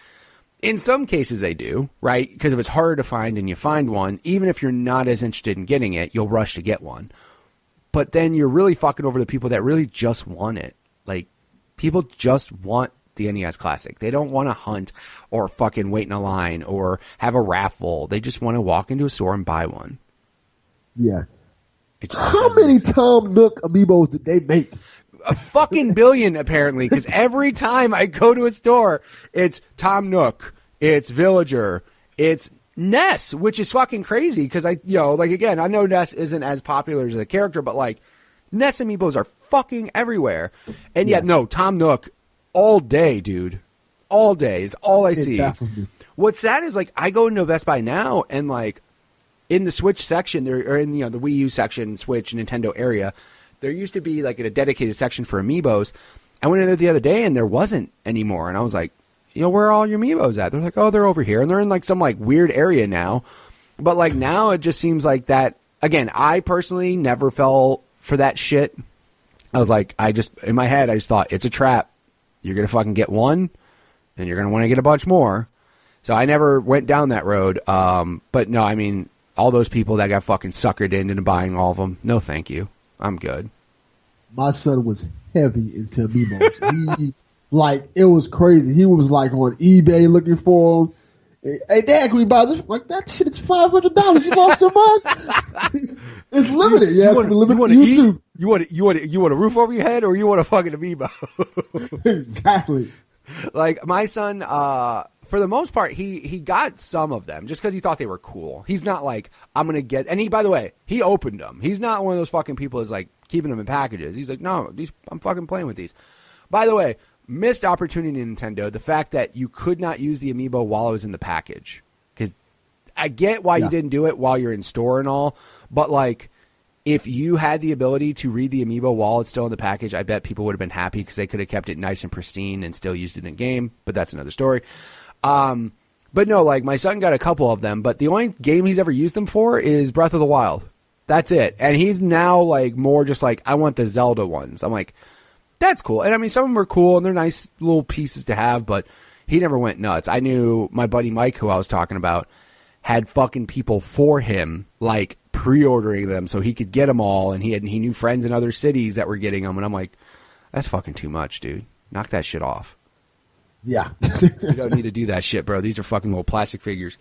in some cases they do, right? Because if it's harder to find and you find one, even if you're not as interested in getting it, you'll rush to get one. But then you're really fucking over the people that really just want it. Like, people just want the NES Classic. They don't want to hunt or fucking wait in a line or have a raffle. They just want to walk into a store and buy one. Yeah. How many Tom Nook amiibos did they make? A fucking billion, apparently, because every time I go to a store, it's Tom Nook, it's Villager, it's Ness, which is fucking crazy because again, I know Ness isn't as popular as a character, but like, Ness amiibos are fucking everywhere. And yet, no, Tom Nook, all day, dude. All day is all I see. Definitely. What's sad is, like, I go into Best Buy now and, like, in the Switch section, or in, the Wii U section, Switch, Nintendo area, there used to be, like, a dedicated section for amiibos. I went in there the other day and there wasn't anymore. And I was like, where are all your amiibos at? They're like, oh, they're over here. And they're in, like, some, like, weird area now. But, like, now it just seems like that. Again, I personally never fell for that shit. I was like, in my head, I just thought, it's a trap. You're going to fucking get one. and you're going to want to get a bunch more. So I never went down that road. But no, I mean, all those people that got fucking suckered into buying all of them, no thank you. I'm good. My son was heavy into amiibos. It was crazy. He was like on eBay looking for them. Hey, Dad, can we buy this? Like, that shit is $500. You lost your mind? It's limited. Yeah, it's limited YouTube. You want a roof over your head, or you want a fucking amiibo? Exactly. Like, my son, for the most part, he got some of them just because he thought they were cool. He's not like, I'm going to get, and he, by the way, he opened them. He's not one of those fucking people that's like keeping them in packages. He's like, no, I'm fucking playing with these. By the way, missed opportunity, Nintendo, the fact that you could not use the amiibo while it was in the package. Because I get why you didn't do it while you're in store and all, but like, if you had the ability to read the amiibo while it's still in the package, I bet people would have been happy because they could have kept it nice and pristine and still used it in game, but that's another story. But no, like, my son got a couple of them, but the only game he's ever used them for is Breath of the Wild. That's it. And he's now like more just like, I want the Zelda ones. I'm like, that's cool. And I mean, some of them are cool and they're nice little pieces to have, but he never went nuts. I knew my buddy Mike, who I was talking about, had fucking people for him, like, pre-ordering them so he could get them all, and he knew friends in other cities that were getting them, and I'm like, that's fucking too much, dude. Knock that shit off. Yeah. You don't need to do that shit, bro. These are fucking little plastic figures.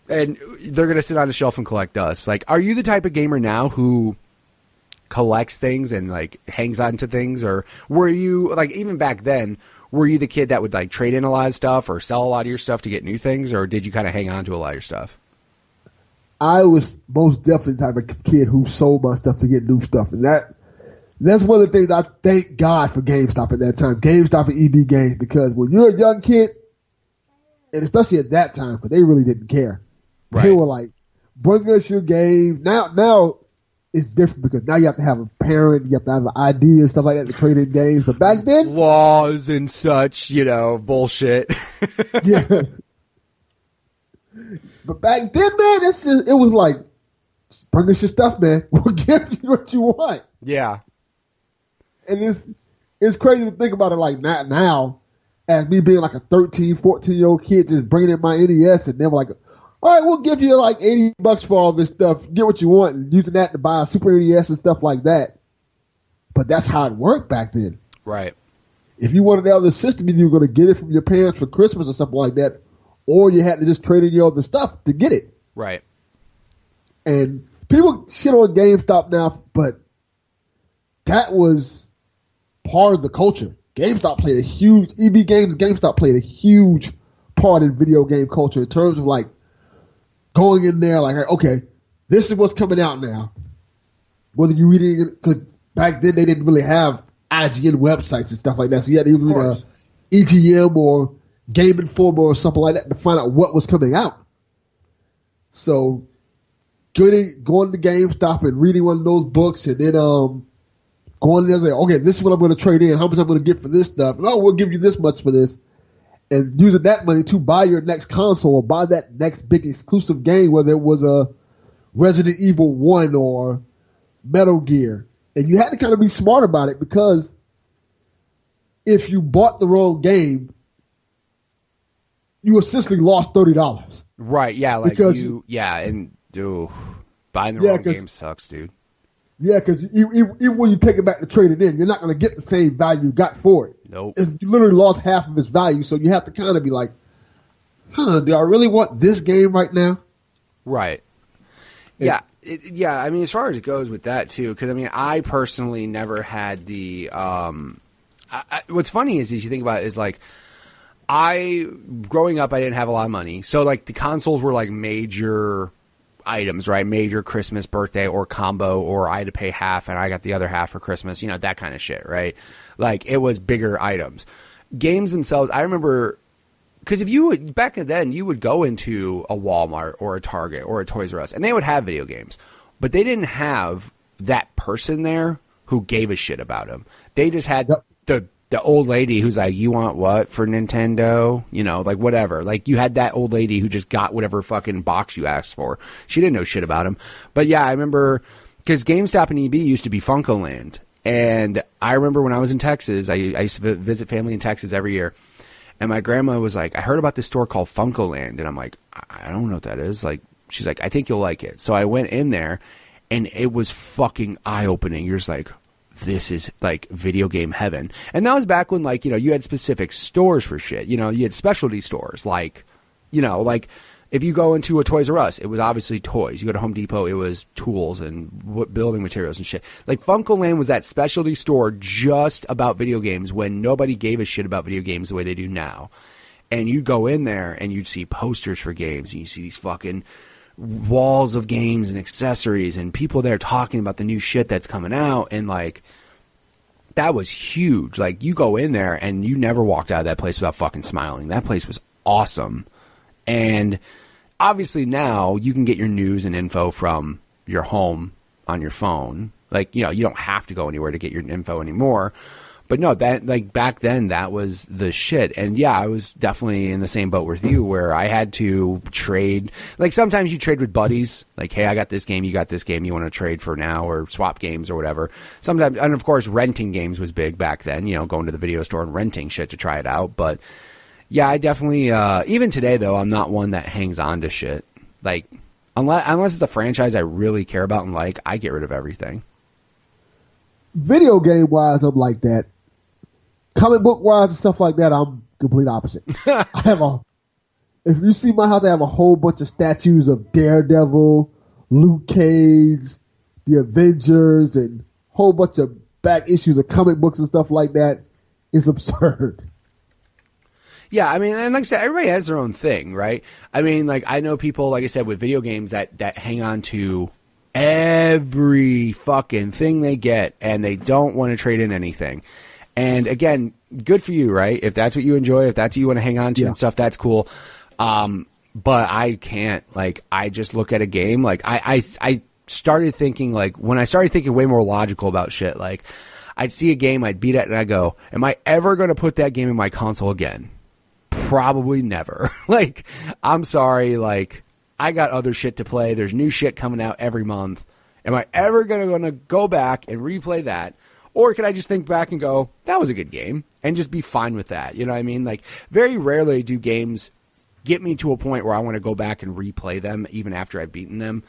And they're going to sit on the shelf and collect dust. Like, are you the type of gamer now who collects things and, like, hangs on to things? Or were you, like, even back then, were you the kid that would, like, trade in a lot of stuff or sell a lot of your stuff to get new things? Or did you kind of hang on to a lot of your stuff? I was most definitely the type of kid who sold my stuff to get new stuff. And that's one of the things I thank God for GameStop at that time. GameStop and EB Games, because when you're a young kid, and especially at that time, because they really didn't care. Right. They were like, bring us your game. Now it's different because now you have to have a parent, you have to have an ID and stuff like that to trade in games. But back then, laws and such, bullshit. Yeah. But back then, man, it was like, bring us your stuff, man. We'll give you what you want. Yeah. And it's crazy to think about it like now, as me being like a 13, 14-year-old kid just bringing in my NES, and they were like, all right, we'll give you like $80 for all this stuff. Get what you want, and using that to buy a Super NES and stuff like that. But that's how it worked back then. Right. If you wanted the other system, you were going to get it from your parents for Christmas or something like that, or you had to just trade in your other stuff to get it. Right. And people shit on GameStop now, but that was part of the culture. GameStop played GameStop played a huge part in video game culture in terms of like going in there like, okay, this is what's coming out now. Whether you read it, because back then they didn't really have IGN websites and stuff like that, so you had to even read EGM or Game Informer or something like that to find out what was coming out. So going to GameStop and reading one of those books, and then going there and say, okay, this is what I'm going to trade in, how much I'm going to get for this stuff, and we'll give you this much for this, and using that money to buy your next console or buy that next big exclusive game, whether it was a Resident Evil 1 or Metal Gear. And you had to kind of be smart about it, because if you bought the wrong game, you essentially lost $30. Right, yeah, like buying the wrong game sucks, dude. Yeah, because even when you take it back to trade it in, you're not going to get the same value you got for it. Nope. You literally lost half of its value, so you have to kind of be like, do I really want this game right now? Right. Yeah. I mean, as far as it goes with that, too, because, I mean, I personally never had the what's funny is you think about it, is, like, growing up, I didn't have a lot of money. So, like, the consoles were, like, major items, right? Major Christmas, birthday, or combo, or I had to pay half and I got the other half for Christmas, that kind of shit, right? Like, it was bigger items. Games themselves, I remember, because back then, you would go into a Walmart or a Target or a Toys R Us, and they would have video games, but they didn't have that person there who gave a shit about them. They just had the old lady who's like, you want what for Nintendo? Like whatever. Like you had that old lady who just got whatever fucking box you asked for. She didn't know shit about him. But yeah, I remember, because GameStop and EB used to be Funkoland. And I remember when I was in Texas, I used to visit family in Texas every year. And my grandma was like, I heard about this store called Funkoland. And I'm like, I don't know what that is. Like, she's like, I think you'll like it. So I went in there, and it was fucking eye-opening. You're just like, this is like video game heaven. And that was back when, like, you know, you had specific stores for shit. You know, you had specialty stores. Like, you know, like if you go into a Toys R Us, it was obviously toys. You go to Home Depot, it was tools and building materials and shit. Like Funkoland was that specialty store just about video games when nobody gave a shit about video games the way they do now. And you'd go in there and you'd see posters for games, and you see these fucking walls of games and accessories and people there talking about the new shit that's coming out. And like, that was huge. Like, you go in there and you never walked out of that place without fucking smiling. That place was awesome. And obviously now you can get your news and info from your home on your phone. Like, you know, you don't have to go anywhere to get your info anymore. But no, that, like, back then, that was the shit. And yeah, I was definitely in the same boat with you where I had to trade. Like, sometimes you trade with buddies. Like, hey, I got this game, you got this game, you want to trade for now, or swap games or whatever. Sometimes, and of course, renting games was big back then, you know, going to the video store and renting shit to try it out. But yeah, I definitely, even today though, I'm not one that hangs on to shit. Like, unless it's a franchise I really care about and like, I get rid of everything. Video game wise, I'm like that. Comic book wise and stuff like that, I'm complete opposite. If you see my house, I have a whole bunch of statues of Daredevil, Luke Cage, the Avengers, and a whole bunch of back issues of comic books and stuff like that. It's absurd. Yeah, I mean, and like I said, everybody has their own thing, right? I mean, like, I know people, like I said, with video games that hang on to every fucking thing they get, and they don't want to trade in anything. And again, good for you, right? If that's what you enjoy, if that's what you want to hang on to and stuff, that's cool. But I can't. Like, I just look at a game. Like, I started thinking, like, when I started thinking way more logical about shit, like, I'd see a game, I'd beat it, and I'd go, am I ever going to put that game in my console again? Probably never. Like, I'm sorry, like, I got other shit to play. There's new shit coming out every month. Am I ever going to go back and replay that? Or can I just think back and go, that was a good game, and just be fine with that? You know what I mean? Like, very rarely do games get me to a point where I want to go back and replay them, even after I've beaten them.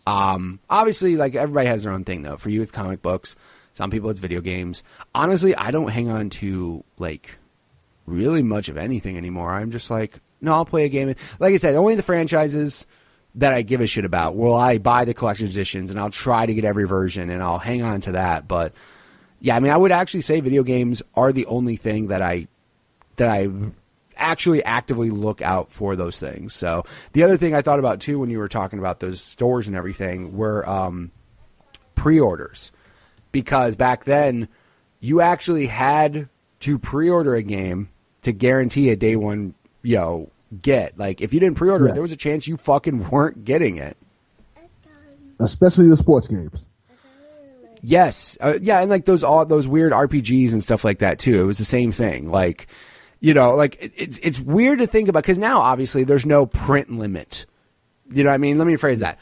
Obviously, like, everybody has their own thing, though. For you, it's comic books. Some people, it's video games. Honestly, I don't hang on to, like, really much of anything anymore. I'm just like, no, I'll play a game. Like I said, only the franchises that I give a shit about will I buy the collection editions, and I'll try to get every version, and I'll hang on to that. But yeah, I mean, I would actually say video games are the only thing that I actually actively look out for those things. So the other thing I thought about too when you were talking about those stores and everything were pre-orders, because back then you actually had to pre-order a game to guarantee a day one, you know, get. Like, if you didn't pre-order it, there was a chance you fucking weren't getting it. Especially the sports games. Yes. Yeah, and like those weird RPGs and stuff like that too. It was the same thing. Like, you know, like it's weird to think about, because now obviously there's no print limit. You know what I mean? Let me rephrase that.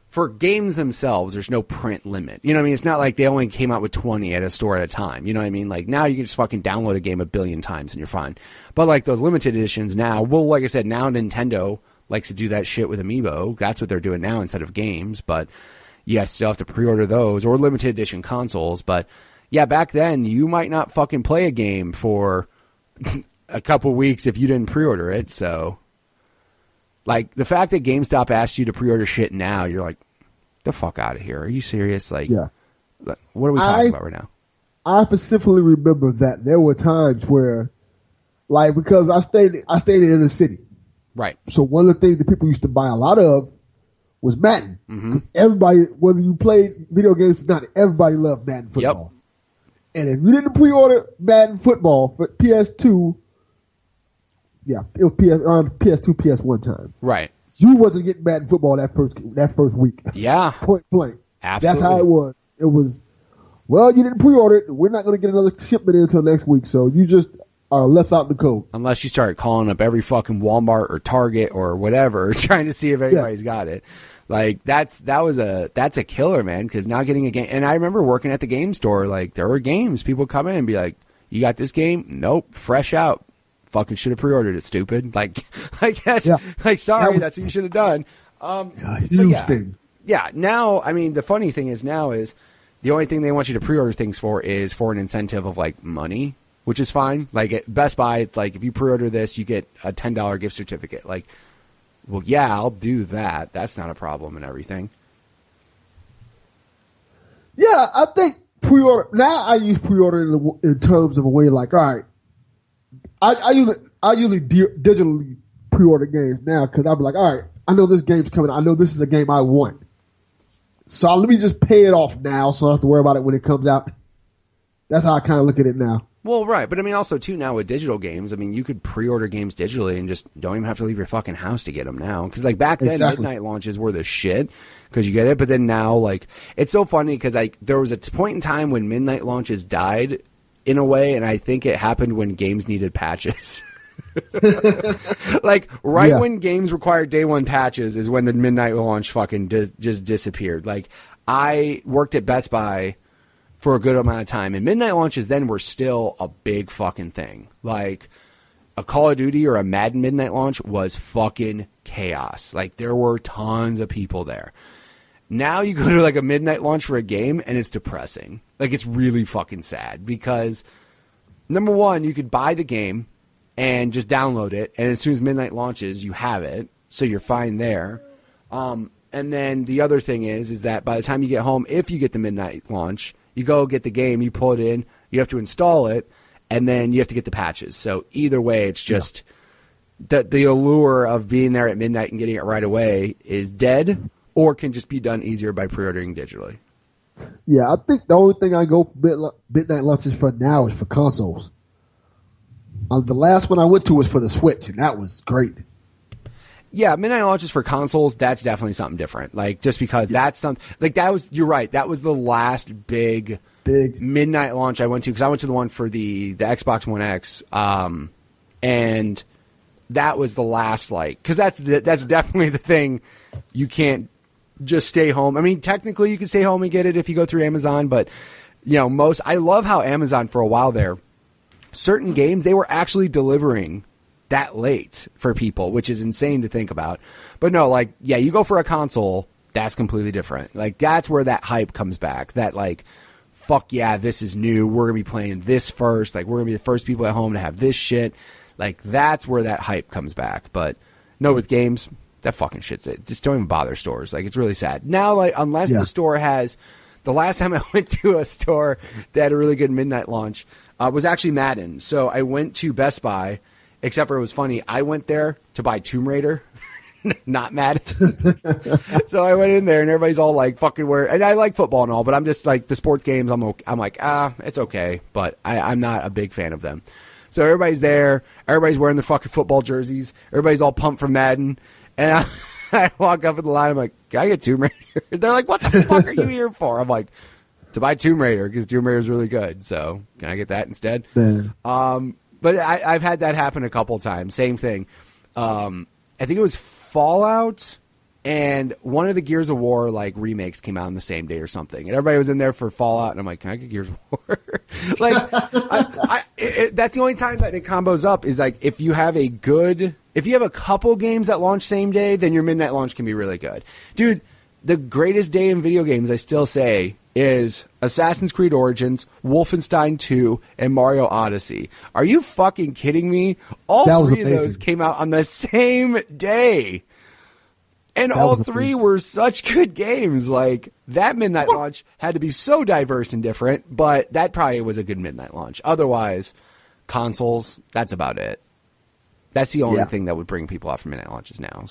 For games themselves, there's no print limit. You know what I mean? It's not like they only came out with 20 at a store at a time. You know what I mean? Like, now you can just fucking download a game a billion times and you're fine. But like those limited editions now, well, like I said, now Nintendo likes to do that shit with Amiibo. That's what they're doing now instead of games. But you still have to pre-order those, or limited edition consoles. But yeah, back then you might not fucking play a game for a couple weeks if you didn't pre-order it. So, like, the fact that GameStop asks you to pre-order shit now, you're like, the fuck out of here. Are you serious? Like, yeah. What are we talking about right now? I specifically remember that there were times where, like, because I stayed in the city. Right. So one of the things that people used to buy a lot of was Madden. Mm-hmm. Everybody, whether you played video games or not, everybody loved Madden football. Yep. And if you didn't pre-order Madden football for PS2, yeah, it was PS2, PS1 time. Right. You wasn't getting Madden football that first week. Yeah. Point blank. Absolutely. That's how it was. It was, well, you didn't pre-order it. We're not going to get another shipment until next week, so you just are left out in the cold. Unless you start calling up every fucking Walmart or Target or whatever, trying to see if anybody's got it. Like, that's a killer, man, because now getting a game. And I remember working at the game store, like, there were games. People come in and be like, you got this game? Nope. Fresh out. fucking should have pre-ordered it, stupid. Like that's sorry, that's what you should have done. Huge thing. Yeah, now, I mean, the funny thing is now is the only thing they want you to pre-order things for is for an incentive of, like, money, which is fine. Like, at Best Buy, it's like, if you pre-order this, you get a $10 gift certificate. Like, well, yeah, I'll do that. That's not a problem and everything. Yeah, I think pre-order, now I use pre-order in terms of a way like, all right, I usually digitally pre-order games now because I'll be like, all right, I know this game's coming. I know this is a game I want. So let me just pay it off now so I don't have to worry about it when it comes out. That's how I kind of look at it now. Well, right. But I mean, also, too, now with digital games, I mean, you could pre-order games digitally and just don't even have to leave your fucking house to get them now. Because, like, back then, midnight launches were the shit because you get it. But then now, like, it's so funny because, like, there was a point in time when midnight launches died in a way, and I think it happened when games needed patches. Like, when games required day one patches is when the midnight launch fucking just disappeared. Like, I worked at Best Buy for a good amount of time, and midnight launches then were still a big fucking thing. Like, a Call of Duty or a Madden midnight launch was fucking chaos. Like, there were tons of people there. Now you go to, like, a midnight launch for a game, and it's depressing. Like, it's really fucking sad because, number one, you could buy the game and just download it, and as soon as midnight launches, you have it, so you're fine there. And then the other thing is that by the time you get home, if you get the midnight launch, you go get the game, you pull it in, you have to install it, and then you have to get the patches. So either way, it's just the allure of being there at midnight and getting it right away is dead, or can just be done easier by pre-ordering digitally. Yeah, I think the only thing I go for midnight launches for now is for consoles. The last one I went to was for the Switch, and that was great. Yeah, midnight launches for consoles, that's definitely something different. Like, just because that's something, like, that was, you're right, that was the last big midnight launch I went to, because I went to the one for the Xbox One X, and that was the last, like, because that's definitely the thing you can't just stay home. I mean, technically you can stay home and get it if you go through Amazon, but, you know, I love how Amazon for a while there, certain games, they were actually delivering that late for people, which is insane to think about. But no, like, yeah, you go for a console, that's completely different. Like, that's where that hype comes back. That, like, fuck yeah, this is new. We're going to be playing this first. Like, we're going to be the first people at home to have this shit. Like, that's where that hype comes back. But no, with games, that fucking shit's it. Just don't even bother stores. Like, it's really sad. Now, like, unless the store has, the last time I went to a store that had a really good midnight launch, was actually Madden. So I went to Best Buy, except for it was funny. I went there to buy Tomb Raider, not Madden. So I went in there and everybody's all like fucking weird. And I like football and all, but I'm just like the sports games. I'm like, it's okay. But I'm not a big fan of them. So everybody's there. Everybody's wearing their fucking football jerseys. Everybody's all pumped for Madden. And I walk up in the line. I'm like, can I get Tomb Raider? They're like, what the fuck are you here for? I'm like, to buy Tomb Raider because Tomb Raider is really good. So can I get that instead? But I've had that happen a couple times. Same thing. I think it was Fallout, and one of the Gears of War like remakes came out on the same day or something. And everybody was in there for Fallout, and I'm like, can I get Gears of War? Like, that's the only time that it combos up is like if you have a couple games that launch same day, then your midnight launch can be really good. Dude, the greatest day in video games, I still say, is Assassin's Creed Origins, Wolfenstein 2, and Mario Odyssey. Are you fucking kidding me? All three of those came out on the same day. And all three were such good games. Like, that midnight launch had to be so diverse and different, but that probably was a good midnight launch. Otherwise, consoles, that's about it. That's the only thing that would bring people out for midnight launches now.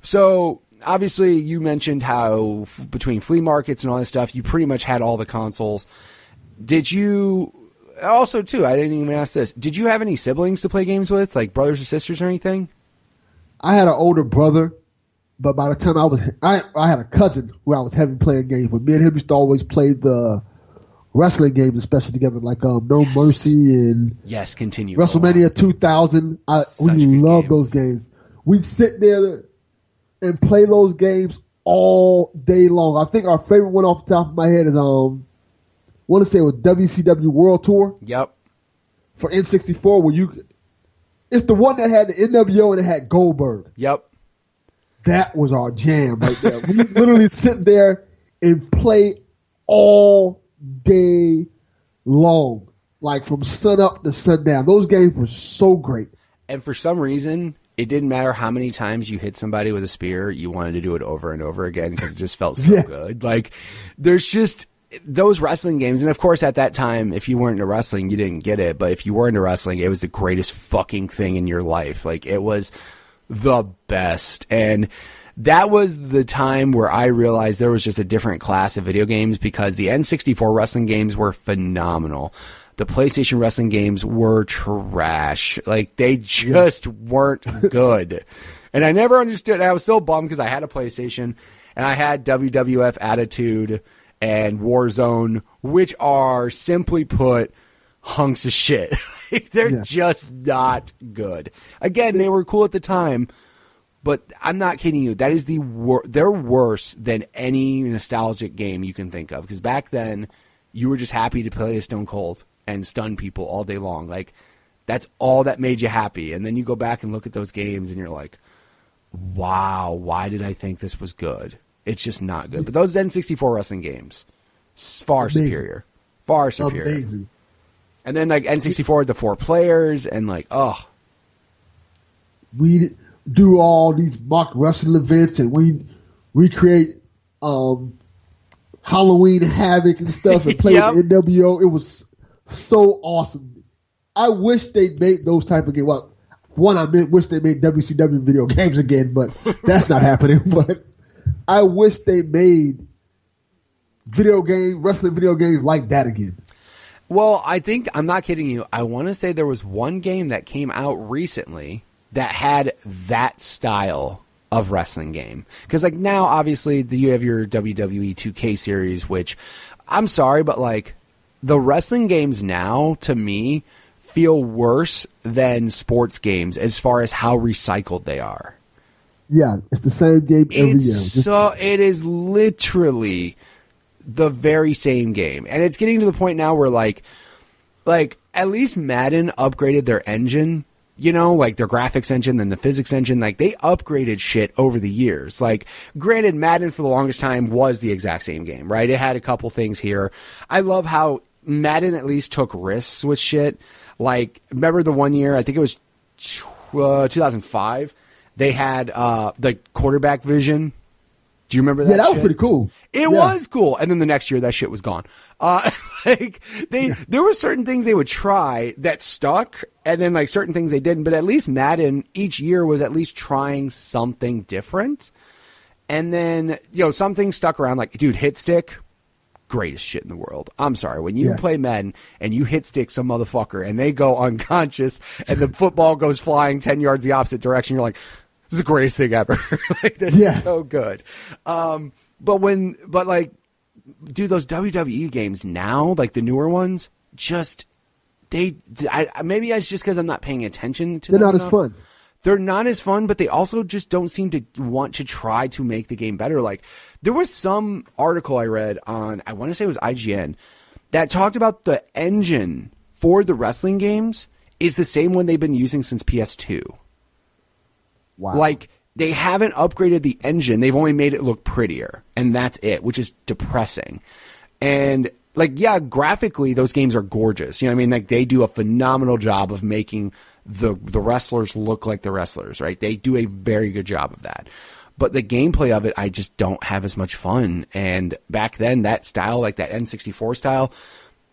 So obviously, you mentioned how between flea markets and all this stuff, you pretty much had all the consoles. Did you also, too, I didn't even ask this, did you have any siblings to play games with, like brothers or sisters or anything? I had an older brother, but by the time I had a cousin who I was heavy playing games with. Me and him used to always play the wrestling games, especially together, like No Mercy and continue WrestleMania 2000. We love those games. We'd sit there and play those games all day long. I think our favorite one off the top of my head is I want to say it was WCW World Tour. Yep. For N64, where It's the one that had the NWO and it had Goldberg. Yep. That was our jam right there. We literally sit there and play all day long, like from sun up to sundown. Those games were so great. And for some reason, it didn't matter how many times you hit somebody with a spear, you wanted to do it over and over again because it just felt so good. Like, there's just those wrestling games. And of course, at that time, if you weren't into wrestling, you didn't get it. But if you were into wrestling, it was the greatest fucking thing in your life. Like, it was the best. And that was the time where I realized there was just a different class of video games, because the N64 wrestling games were phenomenal. The PlayStation wrestling games were trash. Like, they just weren't good. And I never understood. I was so bummed because I had a PlayStation and I had WWF Attitude and Warzone, which are, simply put, hunks of shit. They're just not good. Again, they were cool at the time, but I'm not kidding you. That is they're worse than any nostalgic game you can think of. Because back then, you were just happy to play a Stone Cold and stun people all day long. Like, that's all that made you happy. And then you go back and look at those games and you're like, wow, why did I think this was good? It's just not good. But those N64 wrestling games, far superior. Far superior. Amazing. And then, like, N64 had the 4 players and, like, oh. We do all these mock wrestling events and we create Halloween Havoc and stuff and play with NWO. It was so awesome. I wish they made those type of games. Well, one, I wish they made WCW video games again, but that's not happening. But I wish they made wrestling video games like that again. Well, I think, I'm not kidding you, I want to say there was one game that came out recently that had that style of wrestling game. Because, like, now, obviously, you have your WWE 2K series, which, I'm sorry, but, like, the wrestling games now, to me, feel worse than sports games as far as how recycled they are. Yeah, it's the same game every year. So it is literally the very same game. And it's getting to the point now where, like at least Madden upgraded their engine, you know, like their graphics engine and the physics engine. Like, they upgraded shit over the years. Like, granted, Madden for the longest time was the exact same game, right? It had a couple things here. I love how Madden at least took risks with shit. Like, remember the one year, I think it was 2005, they had the quarterback vision. Do you remember that? Yeah, that shit? was pretty cool. It was cool. And then the next year, that shit was gone. There were certain things they would try that stuck, and then, like, certain things they didn't. But at least Madden each year was at least trying something different. And then, you know, something stuck around, like, dude, hit stick, greatest shit in the world. I'm sorry. When you play Madden and you hit stick some motherfucker and they go unconscious and the football goes flying 10 yards the opposite direction, you're like, this is the greatest thing ever. Like, this is so good. But dude, those WWE games now, like the newer ones, just, maybe it's just because I'm not paying attention to them. They're not as fun. They're not as fun, but they also just don't seem to want to try to make the game better. Like, there was some article I read on, I want to say it was IGN, that talked about the engine for the wrestling games is the same one they've been using since PS2. Wow. Like, they haven't upgraded the engine. They've only made it look prettier. And that's it, which is depressing. And, like, yeah, graphically, those games are gorgeous. You know what I mean? Like, they do a phenomenal job of making the wrestlers look like the wrestlers, right? They do a very good job of that. But the gameplay of it, I just don't have as much fun. And back then, that style, like that N64 style,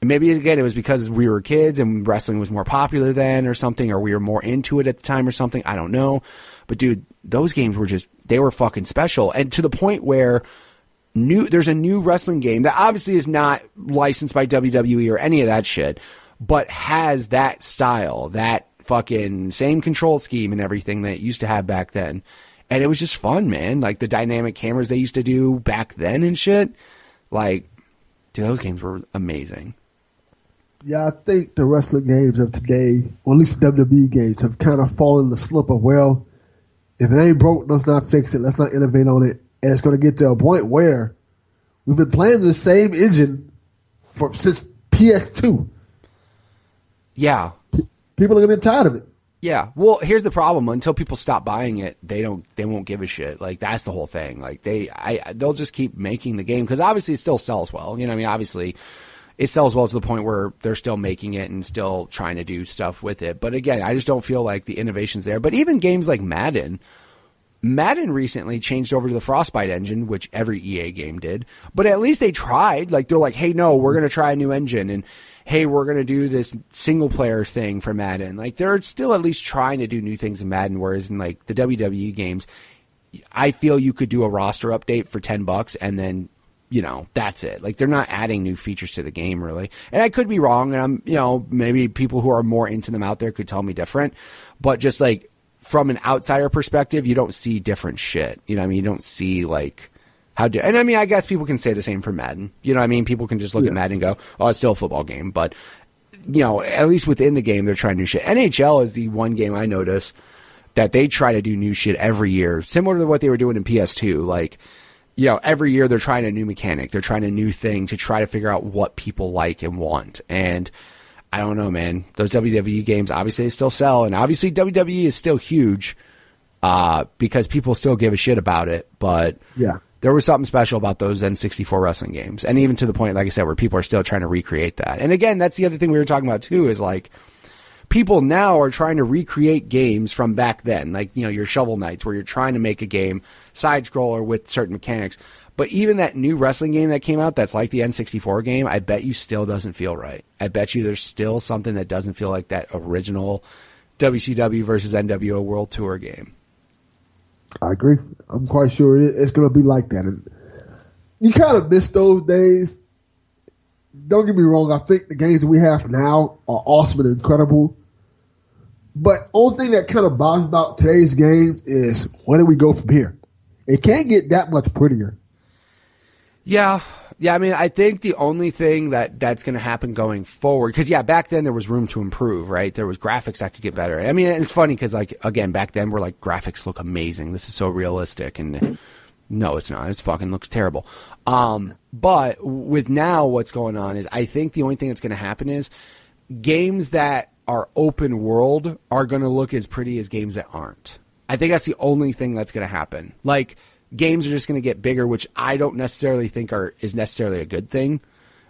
maybe, again, it was because we were kids and wrestling was more popular then or something, or we were more into it at the time or something. I don't know. But, dude, those games were just, they were fucking special. And to the point where there's a new wrestling game that obviously is not licensed by WWE or any of that shit, but has that style, that fucking same control scheme and everything that it used to have back then. And it was just fun, man. Like, the dynamic cameras they used to do back then and shit. Like, dude, those games were amazing. Yeah, I think the wrestling games of today, or at least the WWE games, have kind of fallen in the slip of, well, if it ain't broke, let's not fix it. Let's not innovate on it. And it's going to get to a point where we've been playing the same engine since PS2. Yeah. People are going to get tired of it. Yeah. Well, here's the problem. Until people stop buying it, they won't give a shit. Like, that's the whole thing. Like, they'll just keep making the game because obviously it still sells well. You know what I mean? Obviously it sells well to the point where they're still making it and still trying to do stuff with it. But again, I just don't feel like the innovation's there. But even games like Madden recently changed over to the Frostbite engine, which every EA game did. But at least they tried. Like, they're like, hey, no, we're going to try a new engine. And hey, we're going to do this single player thing for Madden. Like, they're still at least trying to do new things in Madden, whereas in like the WWE games, I feel you could do a roster update for $10 and then, you know, that's it. Like, they're not adding new features to the game really. And I could be wrong, and I'm, you know, maybe people who are more into them out there could tell me different, but just like from an outsider perspective, you don't see different shit. You know what I mean? You don't see like, and I mean, I guess people can say the same for Madden. You know what I mean? People can just look at Madden and go, oh, it's still a football game. But, you know, at least within the game, they're trying new shit. NHL is the one game I notice that they try to do new shit every year, similar to what they were doing in PS2. Like, you know, every year they're trying a new mechanic. They're trying a new thing to try to figure out what people like and want. And I don't know, man. Those WWE games, obviously, they still sell. And obviously, WWE is still huge because people still give a shit about it. But yeah. There was something special about those N64 wrestling games. And even to the point, like I said, where people are still trying to recreate that. And again, that's the other thing we were talking about too, is like, people now are trying to recreate games from back then. Like, you know, your Shovel Knights, where you're trying to make a game, side scroller with certain mechanics. But even that new wrestling game that came out, that's like the N64 game, I bet you still doesn't feel right. I bet you there's still something that doesn't feel like that original WCW versus NWO World Tour game. I agree. I'm quite sure it's going to be like that. And you kind of miss those days. Don't get me wrong. I think the games that we have now are awesome and incredible. But only thing that kind of bothers about today's games is where do we go from here? It can't get that much prettier. Yeah. Yeah, I mean, I think the only thing that's going to happen going forward, because, yeah, back then there was room to improve, right? There was graphics that could get better. I mean, it's funny because, like, again, back then we're like, graphics look amazing. This is so realistic. And no, it's not. It fucking looks terrible. But with now what's going on is I think the only thing that's going to happen is games that are open world are going to look as pretty as games that aren't. I think that's the only thing that's going to happen. Like, games are just going to get bigger, which I don't necessarily think is necessarily a good thing,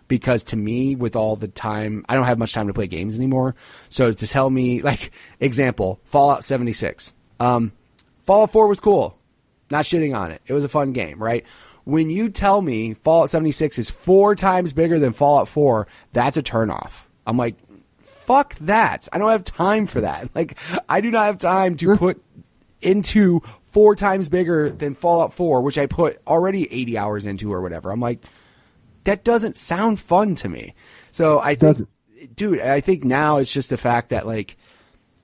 because to me, with all the time, I don't have much time to play games anymore. So to tell me, like, example, Fallout 76. Fallout 4 was cool. Not shitting on it. It was a fun game, right? When you tell me Fallout 76 is 4 times bigger than Fallout 4, that's a turnoff. I'm like, fuck that. I don't have time for that. Like, I do not have time to put into 4 times bigger than Fallout 4, which I put already 80 hours into or whatever. I'm like, that doesn't sound fun to me. So I think, dude, I think now it's just the fact that, like,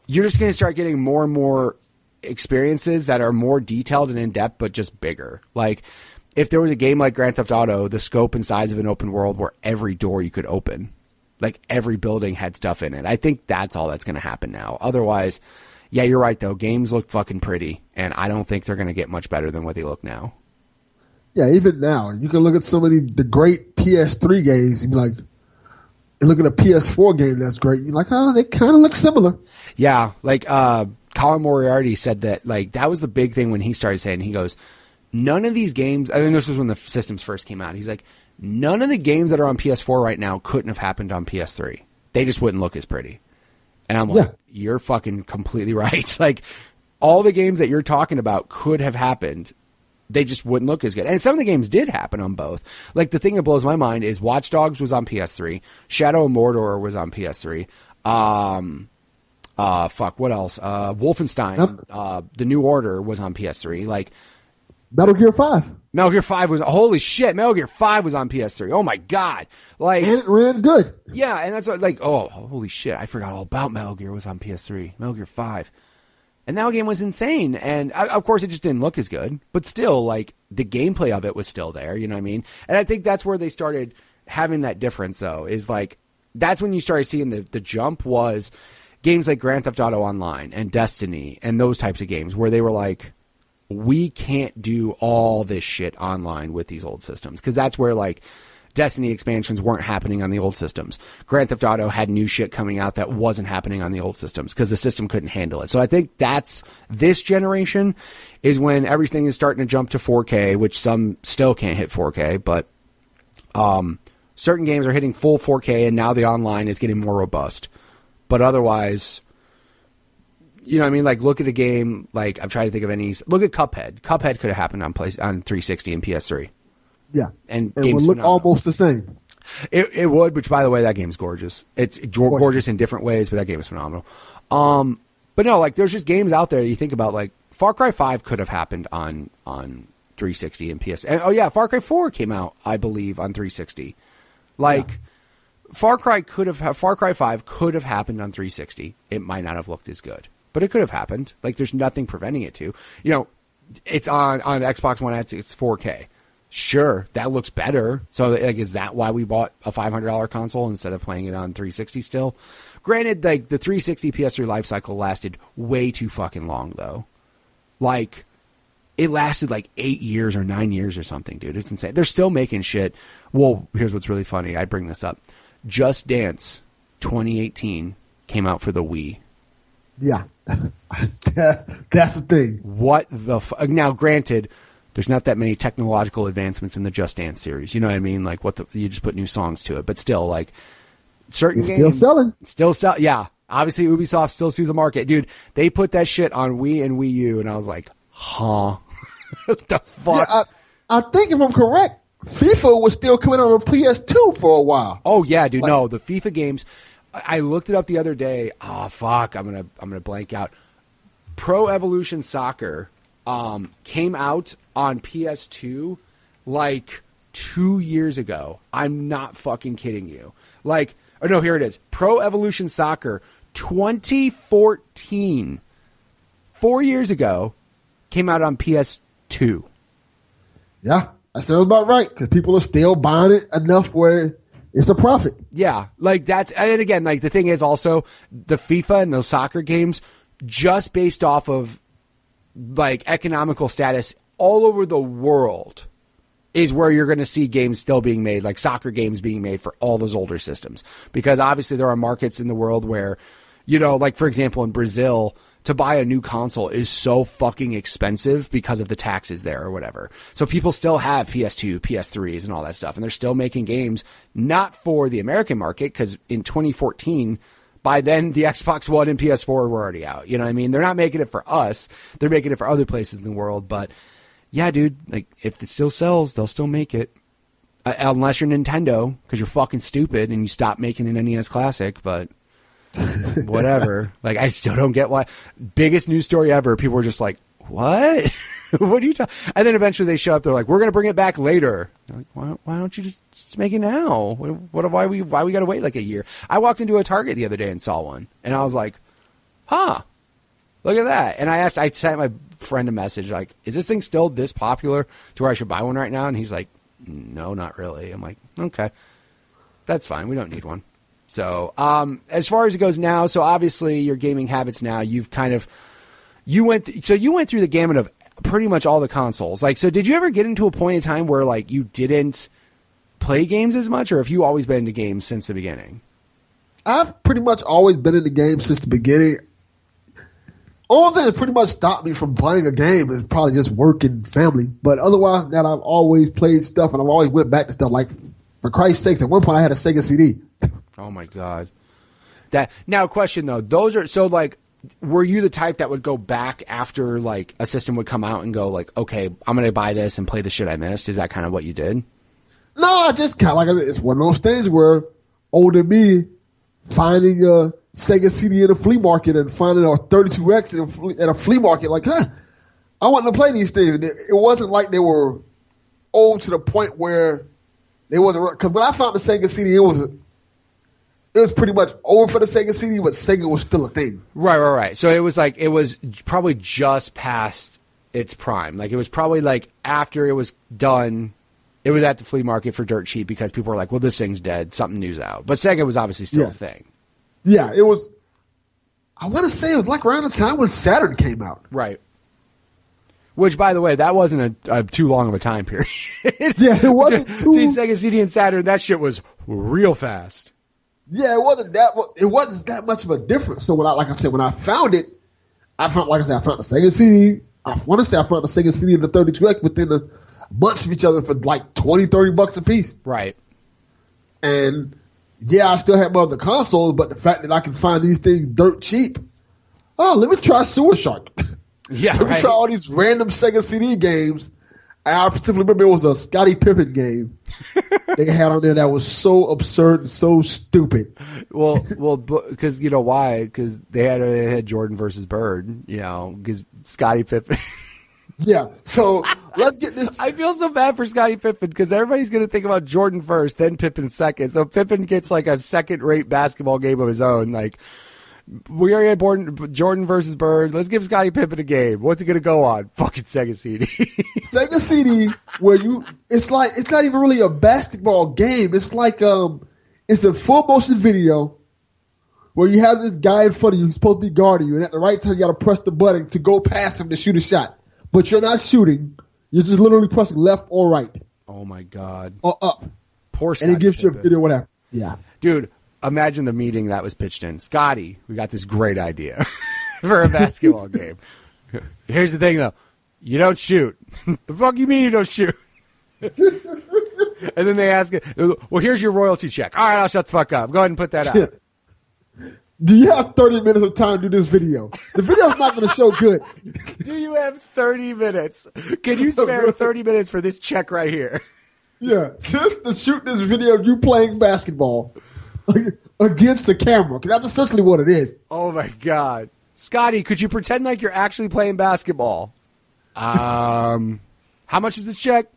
you're just going to start getting more and more experiences that are more detailed and in-depth, but just bigger. Like, if there was a game like Grand Theft Auto, the scope and size of an open world where every door you could open, like every building had stuff in it. I think that's all that's going to happen now. Otherwise, yeah, you're right, though. Games look fucking pretty, and I don't think they're going to get much better than what they look now. Yeah, even now. You can look at some of the great PS3 games and be like, and look at a PS4 game that's great. You're like, oh, they kind of look similar. Yeah, like Colin Moriarty said that, like, that was the big thing when he started saying, he goes, none of these games, I think this was when the systems first came out, he's like, none of the games that are on PS4 right now couldn't have happened on PS3. They just wouldn't look as pretty. And I'm like, you're fucking completely right. Like, all the games that you're talking about could have happened. They just wouldn't look as good. And some of the games did happen on both. Like, the thing that blows my mind is Watch Dogs was on PS3. Shadow of Mordor was on PS3. What else? Wolfenstein, The New Order was on PS3. Like, Metal Gear 5. Metal Gear 5 was, holy shit, Metal Gear 5 was on PS3. Oh my God. Like, and it ran good. Yeah, and that's what, like, oh, holy shit, I forgot all about Metal Gear was on PS3. Metal Gear 5. And that game was insane. And of course, it just didn't look as good. But still, like, the gameplay of it was still there. You know what I mean? And I think that's where they started having that difference, though, is like, that's when you started seeing the jump was games like Grand Theft Auto Online and Destiny and those types of games where they were like, we can't do all this shit online with these old systems. Because that's where, like, Destiny expansions weren't happening on the old systems. Grand Theft Auto had new shit coming out that wasn't happening on the old systems because the system couldn't handle it. So I think that's this generation is when everything is starting to jump to 4K, which some still can't hit 4K, but certain games are hitting full 4K, and now the online is getting more robust. But otherwise, you know what I mean? Like, look at a game, like, I'm trying to think of any, look at Cuphead. Cuphead could have happened on 360 and PS3. Yeah. And it would look almost the same. It would, which, by the way, that game's gorgeous. It's gorgeous in different ways, but that game is phenomenal. But no, like, there's just games out there that you think about, like, Far Cry 5 could have happened on 360 and PS. And, oh, yeah, Far Cry 4 came out, I believe, on 360. Like, yeah. Far Cry 5 could have happened on 360. It might not have looked as good, but it could have happened. Like, there's nothing preventing it to. You know, it's on Xbox One X, it's 4K. Sure, that looks better. So, like, is that why we bought a $500 console instead of playing it on 360 still? Granted, like, the 360 PS3 life cycle lasted way too fucking long, though. Like, it lasted like 8 years or 9 years or something, dude. It's insane. They're still making shit. Well, here's what's really funny. I bring this up. Just Dance 2018 came out for the Wii. Yeah. That's the thing. What the now, granted, there's not that many technological advancements in the Just Dance series. You know what I mean? Like, you just put new songs to it. But still, like, certain games. Still selling. Still sell. Yeah. Obviously, Ubisoft still sees a market. Dude, they put that shit on Wii and Wii U, and I was like, huh? What the fuck? Yeah, I think if I'm correct, FIFA was still coming out on PS2 for a while. Oh yeah, dude. Like, no, the FIFA games. I looked it up the other day. Oh fuck, I'm gonna blank out. Pro Evolution Soccer came out on PS2 like 2 years ago. I'm not fucking kidding you. Like, oh no, here it is. Pro Evolution Soccer 2014, 4 years ago, came out on PS2. Yeah, that sounds about right, because people are still buying it enough where it's a profit. Yeah, like that's, and again, like the thing is also the FIFA and those soccer games, just based off of like economical status all over the world, is where you're going to see games still being made, like soccer games being made for all those older systems. Because obviously there are markets in the world where, you know, like for example in Brazil, to buy a new console is so fucking expensive because of the taxes there or whatever. So people still have PS2, PS3s and all that stuff. And they're still making games not for the American market, because in 2014, by then the Xbox One and PS4 were already out. You know what I mean? They're not making it for us. They're making it for other places in the world. But yeah, dude, like if it still sells, they'll still make it. Unless you're Nintendo, because you're fucking stupid and you stop making an NES Classic, but whatever. Like, I still don't get why. Biggest news story ever. People were just like, what? What are you talking? And then eventually they show up. They're like, we're going to bring it back later. They're like, why don't you just make it now? Why we got to wait like a year? I walked into a Target the other day and saw one, and I was like, huh, look at that. And I sent my friend a message like, is this thing still this popular to where I should buy one right now? And he's like, no, not really. I'm like, okay, that's fine. We don't need one. So, as far as it goes now, so obviously your gaming habits now, you went through the gamut of pretty much all the consoles. Like, so did you ever get into a point in time where like you didn't play games as much, or have you always been into games since the beginning? I've pretty much always been into games since the beginning. Only thing that pretty much stopped me from playing a game is probably just work and family. But otherwise, that I've always played stuff, and I've always went back to stuff. Like, for Christ's sakes, at one point I had a Sega CD. Oh my God. Now, question though, those are, so like, were you the type that would go back after like a system would come out and go like, okay, I'm going to buy this and play the shit I missed? Is that kind of what you did? No, I just kind of like, it's one of those things where older me finding a Sega CD in a flea market and finding a 32X at a flea market, like, I wanted to play these things. It wasn't like they were old to the point where they wasn't, because when I found the Sega CD, it was pretty much over for the Sega CD, but Sega was still a thing. Right. So it was probably just past its prime. Like, it was probably like after it was done, it was at the flea market for dirt cheap because people were like, well, this thing's dead. Something new's out. But Sega was obviously still a thing. Yeah, it was, I want to say it was like around the time when Saturn came out. Right. Which, by the way, that wasn't a too long of a time period. Yeah, it wasn't too. Between Sega CD and Saturn, that shit was real fast. Yeah, it wasn't that much of a difference. So when I found it, I found the Sega CD. I want to say I found the Sega CD and the 32X within a month of each other for like $20-$30 a piece. Right. And yeah, I still have my other consoles, but the fact that I can find these things dirt cheap. Oh, let me try Sewer Shark. Yeah, let me try all these random Sega CD games. And I particularly remember it was a Scottie Pippen game they had on there that was so absurd and so stupid. Well, because you know why? Because they had Jordan versus Bird. You know, because Scottie Pippen. Yeah. So let's get this. I feel so bad for Scottie Pippen because everybody's going to think about Jordan first, then Pippen second. So Pippen gets like a second-rate basketball game of his own. Like, we already had Jordan versus Bird. Let's give Scottie Pippen a game. What's it going to go on? Fucking Sega CD. Sega CD, where it's not even really a basketball game. It's like, it's a full motion video where you have this guy in front of you who's supposed to be guarding you, and at the right time you got to press the button to go past him to shoot a shot. But you're not shooting. You're just literally pressing left or right. Oh my God. Or up. Poor Scottie And it gives Pippen. you a video, whatever. Yeah. Dude, imagine the meeting that was pitched in. Scotty, we got this great idea for a basketball game. Here's the thing, though. You don't shoot. The fuck you mean you don't shoot? And then they ask it, well, here's your royalty check. All right, I'll shut the fuck up. Go ahead and put that out. Do you have 30 minutes of time to do this video? The video's not going to show good. Do you have 30 minutes? Can you spare 30 minutes for this check right here? Yeah, just to shoot this video of you playing basketball against the camera, because that's essentially what it is. Oh, my God. Scotty, could you pretend like you're actually playing basketball? How much is the check?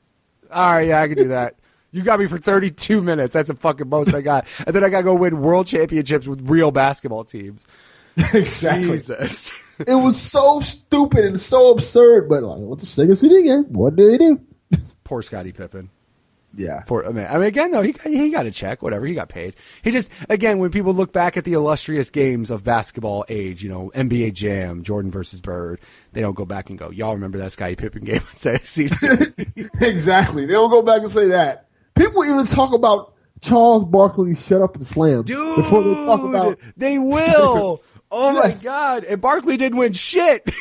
All right, yeah, I can do that. You got me for 32 minutes. That's the fucking most I got. And then I got to go win world championships with real basketball teams. Exactly. Jesus. It was so stupid and so absurd, but like, what's the Sega CD game? What did he do? Poor Scottie Pippen. Yeah. I mean, again, though, he got a check, whatever. He got paid. He just, again, when people look back at the illustrious games of basketball age, you know, NBA Jam, Jordan versus Bird, they don't go back and go, y'all remember that Scottie Pippen game on Sega CD? Exactly. They don't go back and say that. People even talk about Charles Barkley's Shut Up and Slam. Dude, before they talk about. They will. Oh, Yes. my God. And Barkley didn't win shit.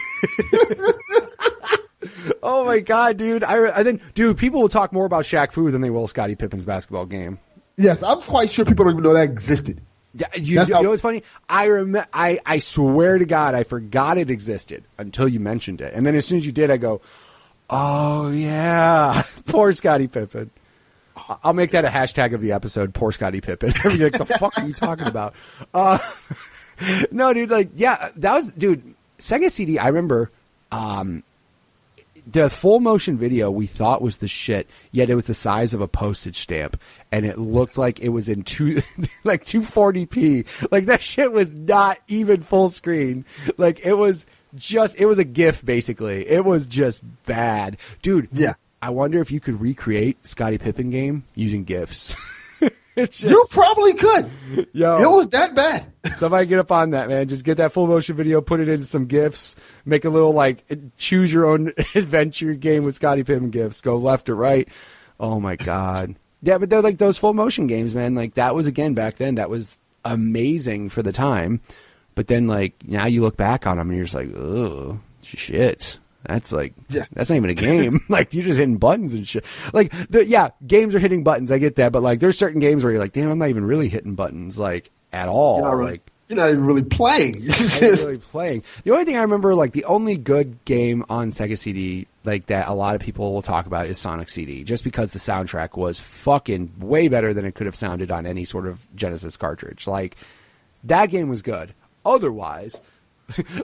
Oh, my God, dude. I think, dude, people will talk more about Shaq Fu than they will Scottie Pippen's basketball game. Yes, I'm quite sure people don't even know that existed. Yeah, you know what's funny? I swear to God, I forgot it existed until you mentioned it. And then as soon as you did, I go, oh, yeah. Poor Scottie Pippen. I'll make that a hashtag of the episode, poor Scottie Pippen. Like, the fuck are you talking about? No, dude, like, yeah, that was, dude, Sega CD, I remember, the full motion video we thought was the shit, yet it was the size of a postage stamp, and it looked like it was in 240p. Like, that shit was not even full screen. Like, it was a GIF, basically. It was just bad. Dude. Yeah. I wonder if you could recreate Scottie Pippen game using GIFs. You probably could. Yo, it was that bad. Somebody get up on that, man. Just get that full motion video, put it into some GIFs, make a little, like, choose your own adventure game with Scottie Pippen GIFs. Go left or right. Oh, my God. Yeah, but they're like those full motion games, man. Like, that was, again, back then, that was amazing for the time. But then, like, now you look back on them and you're just like, oh, shit. That's like, yeah. That's not even a game. Like, you're just hitting buttons and shit. Like, games are hitting buttons. I get that. But, like, there's certain games where you're like, damn, I'm not even really hitting buttons, like, at all. You're not even really playing. You're not even really playing. The only thing I remember, like, the only good game on Sega CD, like, that a lot of people will talk about is Sonic CD. Just because the soundtrack was fucking way better than it could have sounded on any sort of Genesis cartridge. Like, that game was good. Otherwise...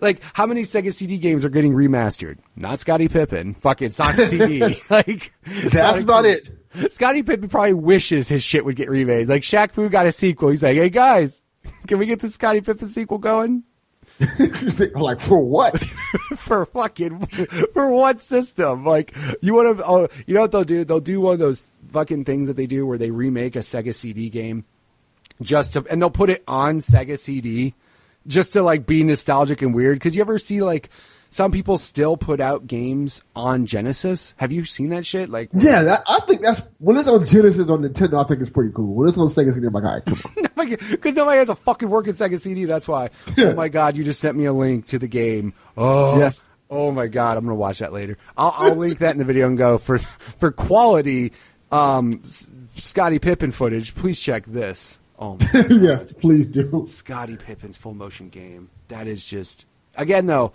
Like, how many Sega CD games are getting remastered? Not Scottie Pippen. Fucking Sonic CD. Like, that's about it. Scottie Pippen probably wishes his shit would get remade. Like, Shaq Fu got a sequel. He's like, hey, guys, can we get the Scottie Pippen sequel going? Like, for what? For what system? Like, you want to, you know what they'll do? They'll do one of those fucking things that they do where they remake a Sega CD game and they'll put it on Sega CD. Just to, like, be nostalgic and weird. Because you ever see, like, some people still put out games on Genesis. Have you seen that shit? Like, yeah, I think that's when it's on Genesis on Nintendo. I think it's pretty cool. When it's on Sega CD, I'm like, all right, come on. Because nobody has a fucking working Sega CD. That's why. Oh my god, you just sent me a link to the game. Oh yes. Oh my god, I'm gonna watch that later. I'll link that in the video and go for quality. Scottie Pippen footage. Please check this. Oh my god. Yes, please do. Scottie Pippen's full motion game. That is just, again though,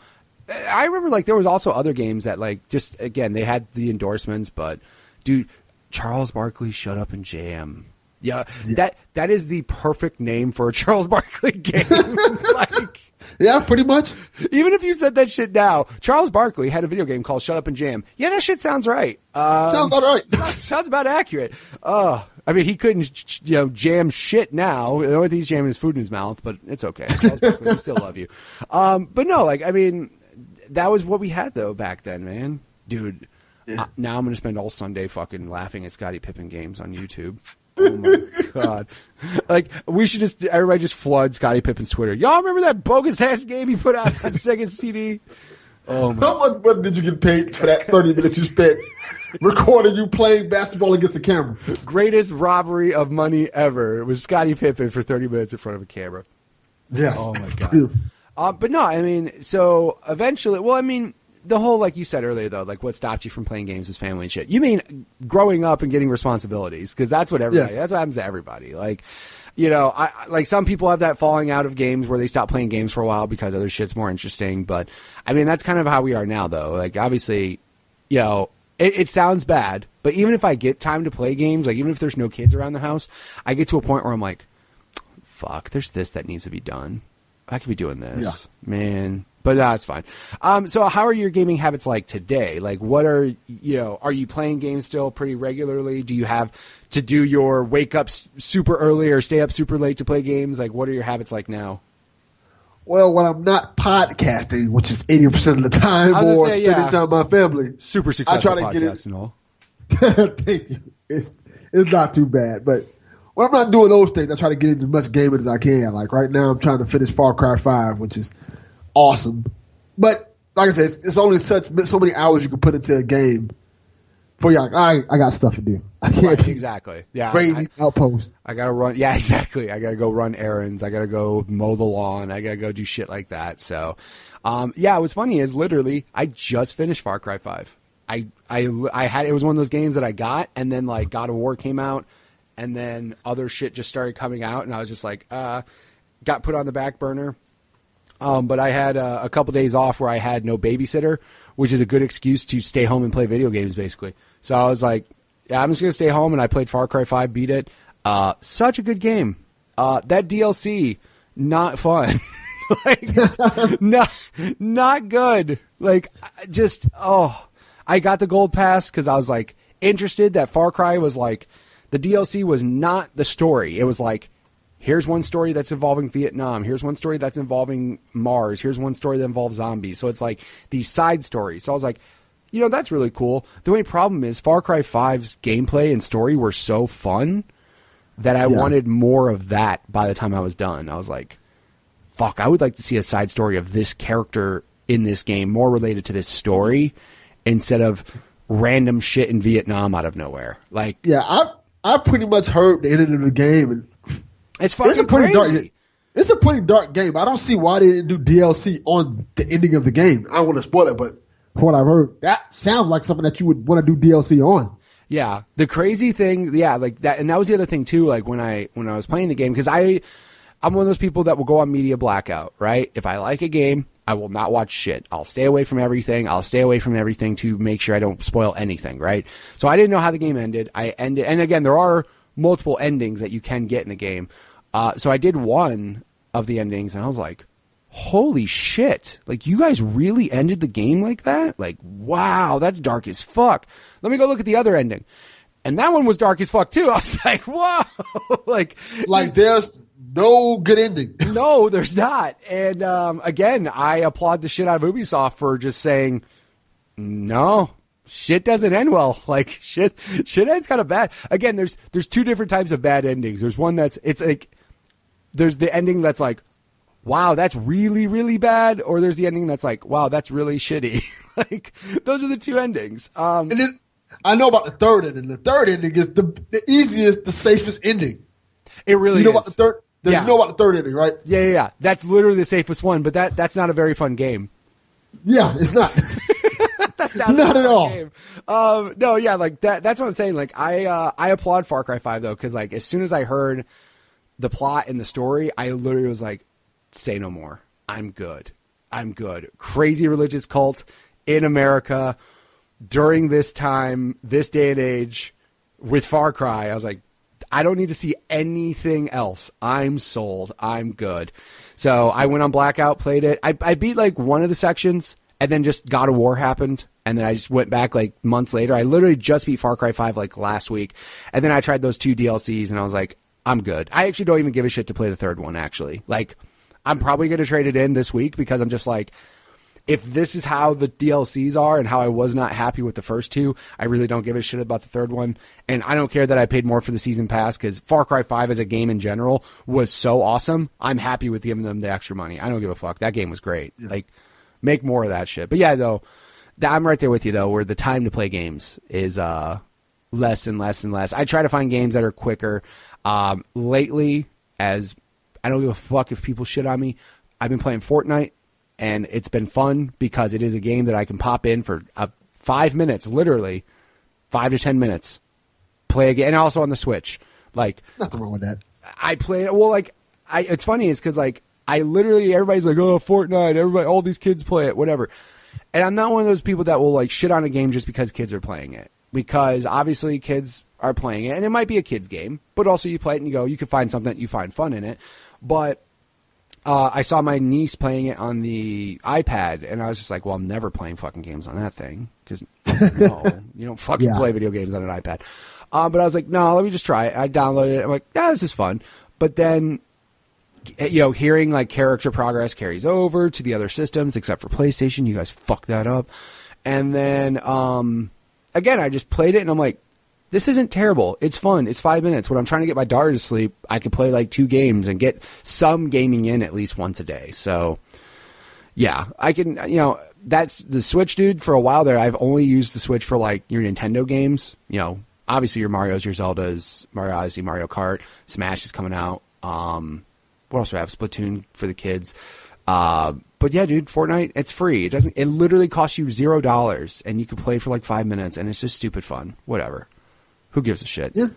I remember like there was also other games that like just, again, they had the endorsements, but dude, Charles Barkley Shut Up and Jam. Yeah, that is the perfect name for a Charles Barkley game. Like, yeah, pretty much. Even if you said that shit now, Charles Barkley had a video game called Shut Up and Jam. Yeah, that shit sounds right. Sounds about right. Sounds about accurate. I mean, he couldn't, jam shit now. The only thing he's jamming is food in his mouth, but it's okay. Charles Barkley, we still love you. But no, like, I mean, that was what we had though back then, man. Dude, yeah. Now I'm going to spend all Sunday fucking laughing at Scottie Pippen games on YouTube. Oh my god! Like we should everybody just flood Scottie Pippen's Twitter. Y'all remember that bogus ass game he put out on Sega CD? Oh my! How much money did you get paid for that 30 minutes you spent recording you playing basketball against a camera? Greatest robbery of money ever. It was Scottie Pippen for 30 minutes in front of a camera. Yes. Oh my god! But no, I mean, so eventually, well, I mean. The whole, like you said earlier, though, like what stopped you from playing games is family and shit. You mean growing up and getting responsibilities? Because that's what everybody, that's what happens to everybody. Like, I like some people have that falling out of games where they stop playing games for a while because other shit's more interesting. But I mean, that's kind of how we are now, though. Like, obviously, it sounds bad, but even if I get time to play games, like even if there's no kids around the house, I get to a point where I'm like, fuck, there's this that needs to be done. I could be doing this, man. But no, it's fine. So how are your gaming habits like today? Like what are you playing games still pretty regularly? Do you have to do your wake up super early or stay up super late to play games? Like what are your habits like now? Well, when I'm not podcasting, which is 80% of the time, or spending time with my family. Super successful I try to podcast get it. And all. Thank you. It's not too bad, but when I'm not doing those things, I try to get into as much gaming as I can. Like right now, I'm trying to finish Far Cry 5, which is awesome. But like I said, it's only so many hours you can put into a game before you're like, all right, I got stuff to do. I can't exactly. Yeah. raid these outposts. I gotta run. Yeah, exactly. I gotta go run errands. I gotta go mow the lawn. I gotta go do shit like that. So, what's funny is literally I just finished Far Cry 5. I had, it was one of those games that I got, and then like God of War came out, and then other shit just started coming out, and I was just like, got put on the back burner. But I had a couple days off where I had no babysitter, which is a good excuse to stay home and play video games, basically. So I was like, yeah, I'm just going to stay home, and I played Far Cry 5, beat it. Such a good game. That DLC, not fun. Like, not good. Like, just, I got the gold pass because I was like interested that Far Cry was like, the DLC was not the story. It was like, here's one story that's involving Vietnam. Here's one story that's involving Mars. Here's one story that involves zombies. So it's like these side stories. So I was like, that's really cool. The only problem is Far Cry 5's gameplay and story were so fun that I wanted more of that by the time I was done. I was like, fuck, I would like to see a side story of this character in this game more related to this story instead of random shit in Vietnam out of nowhere. Like, yeah, I pretty much heard the ending of the game, and it's fucking crazy. Dark. It's a pretty dark game. I don't see why they didn't do DLC on the ending of the game. I don't want to spoil it, but from what I've heard, that sounds like something that you would want to do DLC on. Yeah, the crazy thing, like that, and that was the other thing too. Like when I was playing the game, because I'm one of those people that will go on media blackout. Right? If I like a game, I will not watch shit. I'll stay away from everything. I'll stay away from everything to make sure I don't spoil anything. Right? So I didn't know how the game ended. And again, there are multiple endings that you can get in the game. So I did one of the endings, and I was like, holy shit. Like, you guys really ended the game like that? Like, wow, that's dark as fuck. Let me go look at the other ending. And that one was dark as fuck, too. I was like, whoa. like, there's no good ending. No, there's not. And again, I applaud the shit out of Ubisoft for just saying, no. Shit doesn't end well. Like shit ends kind of bad. Again, there's two different types of bad endings. There's one there's the ending that's like, wow, that's really, really bad, or there's the ending that's like, wow, that's really shitty. Like, those are the two endings. And then I know about the third ending. The third ending is the easiest, the safest ending. It really is. You know about the third? You know about the third ending, right? Yeah. That's literally the safest one, but that's not a very fun game. Yeah, it's not. That's not at all. Game. No, yeah, like that's what I'm saying. Like, I applaud Far Cry 5 though, because like as soon as I heard the plot and the story, I literally was like, say no more. I'm good. Crazy religious cult in America during this time, this day and age with Far Cry. I was like, I don't need to see anything else. I'm sold. I'm good. So I went on Blackout, played it. I beat like one of the sections, and then just God of War happened. And then I just went back like months later. I literally just beat Far Cry 5 like last week. And then I tried those 2 DLCs and I was like, I'm good. I actually don't even give a shit to play the third one, actually. Like, I'm probably going to trade it in this week because I'm just like, if this is how the DLCs are and how I was not happy with the first 2, I really don't give a shit about the third one. And I don't care that I paid more for the season pass because Far Cry 5 as a game in general was so awesome. I'm happy with giving them the extra money. I don't give a fuck. That game was great. Yeah. Like, make more of that shit. But yeah, though, I'm right there with you, though, where the time to play games is less and less and less. I try to find games that are quicker. Lately, as I don't give a fuck if people shit on me, I've been playing Fortnite. And it's been fun because it is a game that I can pop in for 5 minutes, literally 5 to 10 minutes, play a game, and also on the Switch. Like, nothing wrong with that. I play it. Well, like, it's funny is because like I literally everybody's like, oh, Fortnite, everybody, all these kids play it, whatever. And I'm not one of those people that will like shit on a game just because kids are playing it, because obviously kids are playing it, and it might be a kid's game, but also you play it and you go, you can find something that you find fun in it, but. I saw my niece playing it on the iPad, and I was just like, well, I'm never playing fucking games on that thing, because no, you don't fucking play video games on an iPad. But I was like, no, let me just try it. I downloaded it. I'm like, yeah, this is fun. But then, hearing like character progress carries over to the other systems, except for PlayStation. You guys fucked that up. And then, again, I just played it, and I'm like, this isn't terrible. It's fun. It's 5 minutes. When I'm trying to get my daughter to sleep, I could play like 2 games and get some gaming in at least once a day. So, yeah, I can, that's the Switch, dude. For a while there, I've only used the Switch for like your Nintendo games. Obviously your Marios, your Zeldas, Mario Odyssey, Mario Kart, Smash is coming out. What else do I have? Splatoon for the kids. But yeah, dude, Fortnite, it's free. It literally costs you $0 and you can play for like 5 minutes and it's just stupid fun. Whatever. Who gives a shit? Yeah.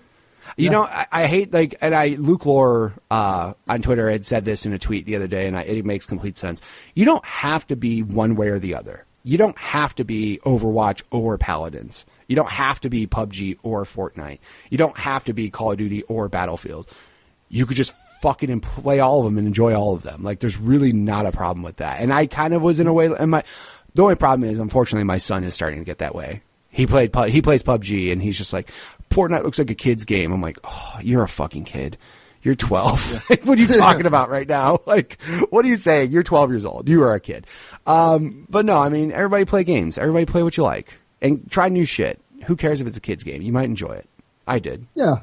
I hate, like, and Luke Lore, on Twitter had said this in a tweet the other day, and it makes complete sense. You don't have to be one way or the other. You don't have to be Overwatch or Paladins. You don't have to be PUBG or Fortnite. You don't have to be Call of Duty or Battlefield. You could just fucking play all of them and enjoy all of them. Like, there's really not a problem with that. And I kind of was in a way, and the only problem is, unfortunately, my son is starting to get that way. He plays PUBG, and he's just like, Fortnite looks like a kid's game. I'm like, oh, you're a fucking kid. You're 12. Yeah. What are you talking about right now? Like, what are you saying? You're 12 years old. You are a kid. But no, I mean, everybody play games. Everybody play what you like. And try new shit. Who cares if it's a kid's game? You might enjoy it. I did. Yeah,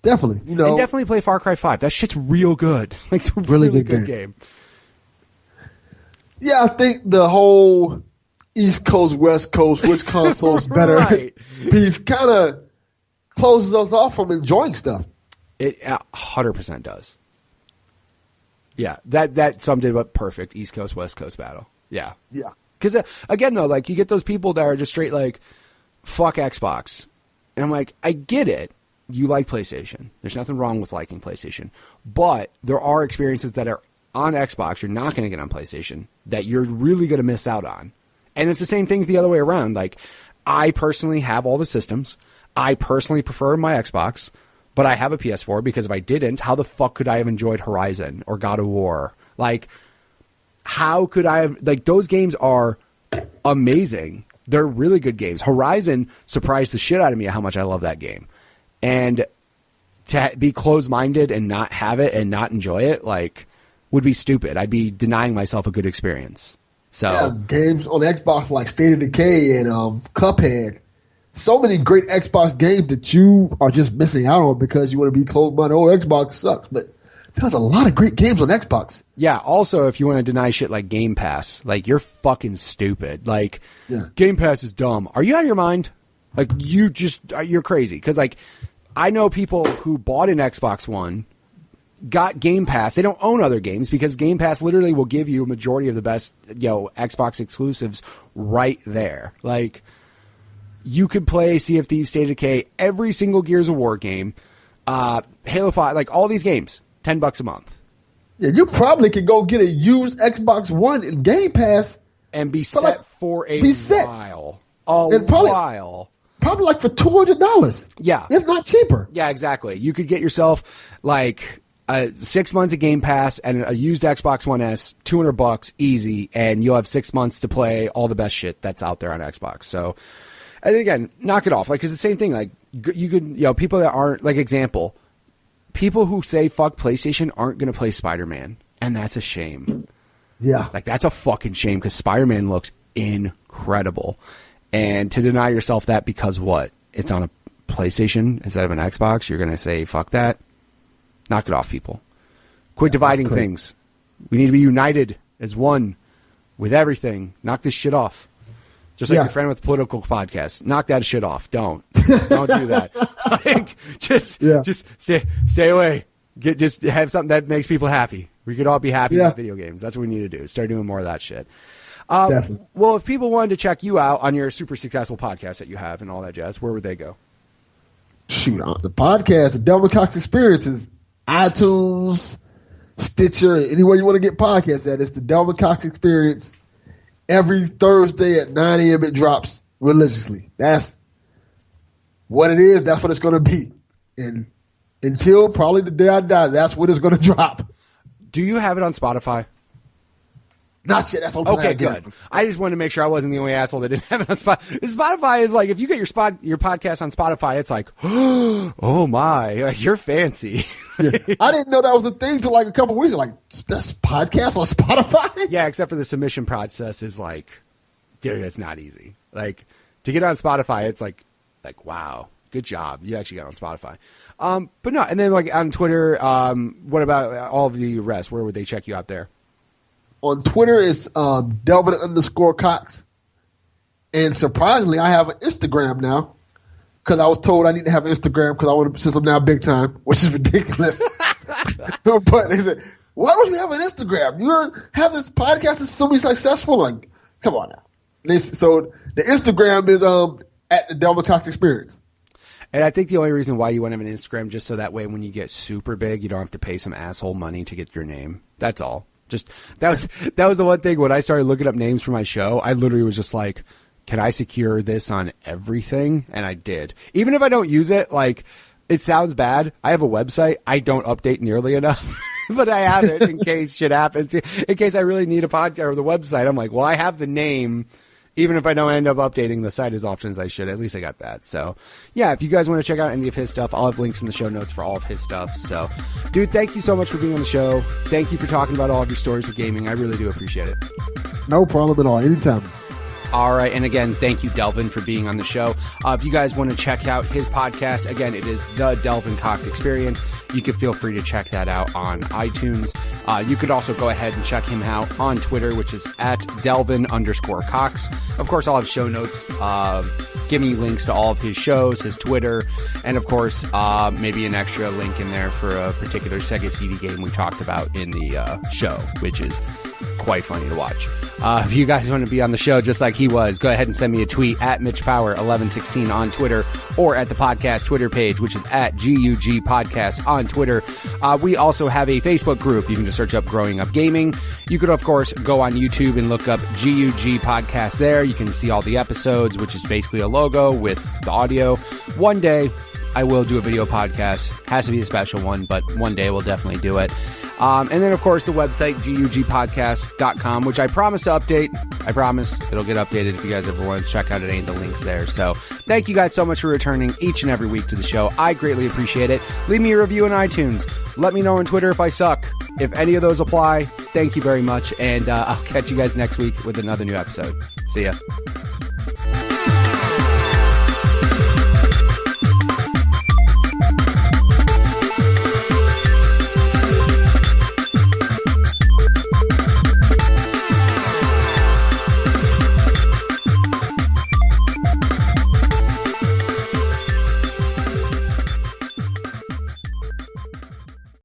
definitely. And definitely play Far Cry 5. That shit's real good. Like, it's a really good game. Yeah, I think the whole East Coast, West Coast, which console's better right. beef kind of closes us off from enjoying stuff. It 100% does. Yeah, that summed it up perfect. East Coast, West Coast battle. Yeah. Yeah. Because, again, though, like, you get those people that are just straight, like, fuck Xbox. And I'm like, I get it. You like PlayStation. There's nothing wrong with liking PlayStation. But there are experiences that are on Xbox you're not going to get on PlayStation that you're really going to miss out on. And it's the same thing the other way around. Like, I personally have all the systems. I personally prefer my Xbox, but I have a PS4 because if I didn't, how the fuck could I have enjoyed Horizon or God of War? Like, how could I have, like, those games are amazing. They're really good games. Horizon surprised the shit out of me how much I love that game. And to be closed-minded and not have it and not enjoy it, like, would be stupid. I'd be denying myself a good experience. So yeah, games on Xbox like State of Decay and Cuphead. So many great Xbox games that you are just missing out on because you want to be closed-minded. Oh, Xbox sucks. But there's a lot of great games on Xbox. Yeah. Also, if you want to deny shit like Game Pass, like you're fucking stupid. Like Game Pass is dumb. Are you out of your mind? Like you're crazy. Cause like I know people who bought an Xbox One, got Game Pass. They don't own other games because Game Pass literally will give you a majority of the best, Xbox exclusives right there. Like, you could play Sea of Thieves, State of Decay, every single Gears of War game, Halo 5, like all these games, $10 a month. Yeah, you probably could go get a used Xbox One in Game Pass and be set for a while. Probably like for $200. Yeah. If not cheaper. Yeah, exactly. You could get yourself like 6 months of Game Pass and a used Xbox One S, $200 easy, and you'll have 6 months to play all the best shit that's out there on Xbox. So, and again, knock it off. Like, cause the same thing, like, you could, people that aren't, like, example, people who say fuck PlayStation aren't gonna play Spider-Man. And that's a shame. Yeah. Like, that's a fucking shame because Spider-Man looks incredible. And to deny yourself that because what? It's on a PlayStation instead of an Xbox, you're gonna say fuck that? Knock it off, people. Quit dividing things. We need to be united as one with everything. Knock this shit off. Just like your friend with the political podcast. Knock that shit off. Don't do that. Like, just stay away. Just have something that makes people happy. We could all be happy with video games. That's what we need to do. Start doing more of that shit. Definitely. Well, if people wanted to check you out on your super successful podcast that you have and all that jazz, where would they go? Shoot, the podcast, the Delvin Cox Experience is iTunes, Stitcher, anywhere you want to get podcasts at. It's the Delvin Cox Experience. Every Thursday at 9 a.m. it drops religiously. That's what it is. That's what it's going to be. And until probably the day I die, that's when it's going to drop. Do you have it on Spotify? Not yet. That's okay. Good. I just wanted to make sure I wasn't the only asshole that didn't have it on Spotify. Spotify is like, if you get your podcast on Spotify, it's like, oh my, like you're fancy. I didn't know that was a thing till like a couple weeks ago. Like, that's podcast on Spotify? Yeah, except for the submission process is like, dude, it's not easy. Like, to get on Spotify, it's like, wow, good job. You actually got on Spotify. But no, and then like on Twitter, what about all of the rest? Where would they check you out there? On Twitter, it's Delvin_Cox. And surprisingly, I have an Instagram now because I was told I need to have an Instagram because I want to, since I'm now big time, which is ridiculous. But they said, why don't you have an Instagram? You have this podcast that's so successful. Like, come on now. So the Instagram is at the Delvin Cox Experience. And I think the only reason why you want to have an Instagram just so that way when you get super big, you don't have to pay some asshole money to get your name. That's all. Just that was the one thing when I started looking up names for my show. I literally was just like, can I secure this on everything? And I did. Even if I don't use it, like it sounds bad. I have a website. I don't update nearly enough, but I have it in case shit happens. In case I really need a podcast or the website, I'm like, well, I have the name. Even if I don't end up updating the site as often as I should, at least I got that. So, yeah, if you guys want to check out any of his stuff, I'll have links in the show notes for all of his stuff. So, dude, thank you so much for being on the show. Thank you for talking about all of your stories with gaming. I really do appreciate it. No problem at all. Anytime. All right. And again, thank you, Delvin, for being on the show. If you guys want to check out his podcast, again, it is the Delvin Cox Experience. You can feel free to check that out on iTunes. You could also go ahead and check him out on Twitter, which is at Delvin_Cox. Of course, I'll have show notes, giving you links to all of his shows, his Twitter, and of course, maybe an extra link in there for a particular Sega CD game we talked about in the show, which is quite funny to watch. If you guys want to be on the show just like he was, go ahead and send me a tweet at MitchPower1116 on Twitter or at the podcast Twitter page, which is at GUG Podcast on Twitter. We also have a Facebook group. You can just search up Growing Up Gaming. You could, of course, go on YouTube and look up GUG Podcast there. You can see all the episodes, which is basically a logo with the audio. One day, I will do a video podcast. Has to be a special one, but one day we'll definitely do it. And then, of course, the website, gugpodcast.com, which I promise to update. I promise it'll get updated if you guys ever want to check out any of the links there. So thank you guys so much for returning each and every week to the show. I greatly appreciate it. Leave me a review on iTunes. Let me know on Twitter if I suck. If any of those apply, thank you very much. And I'll catch you guys next week with another new episode. See ya.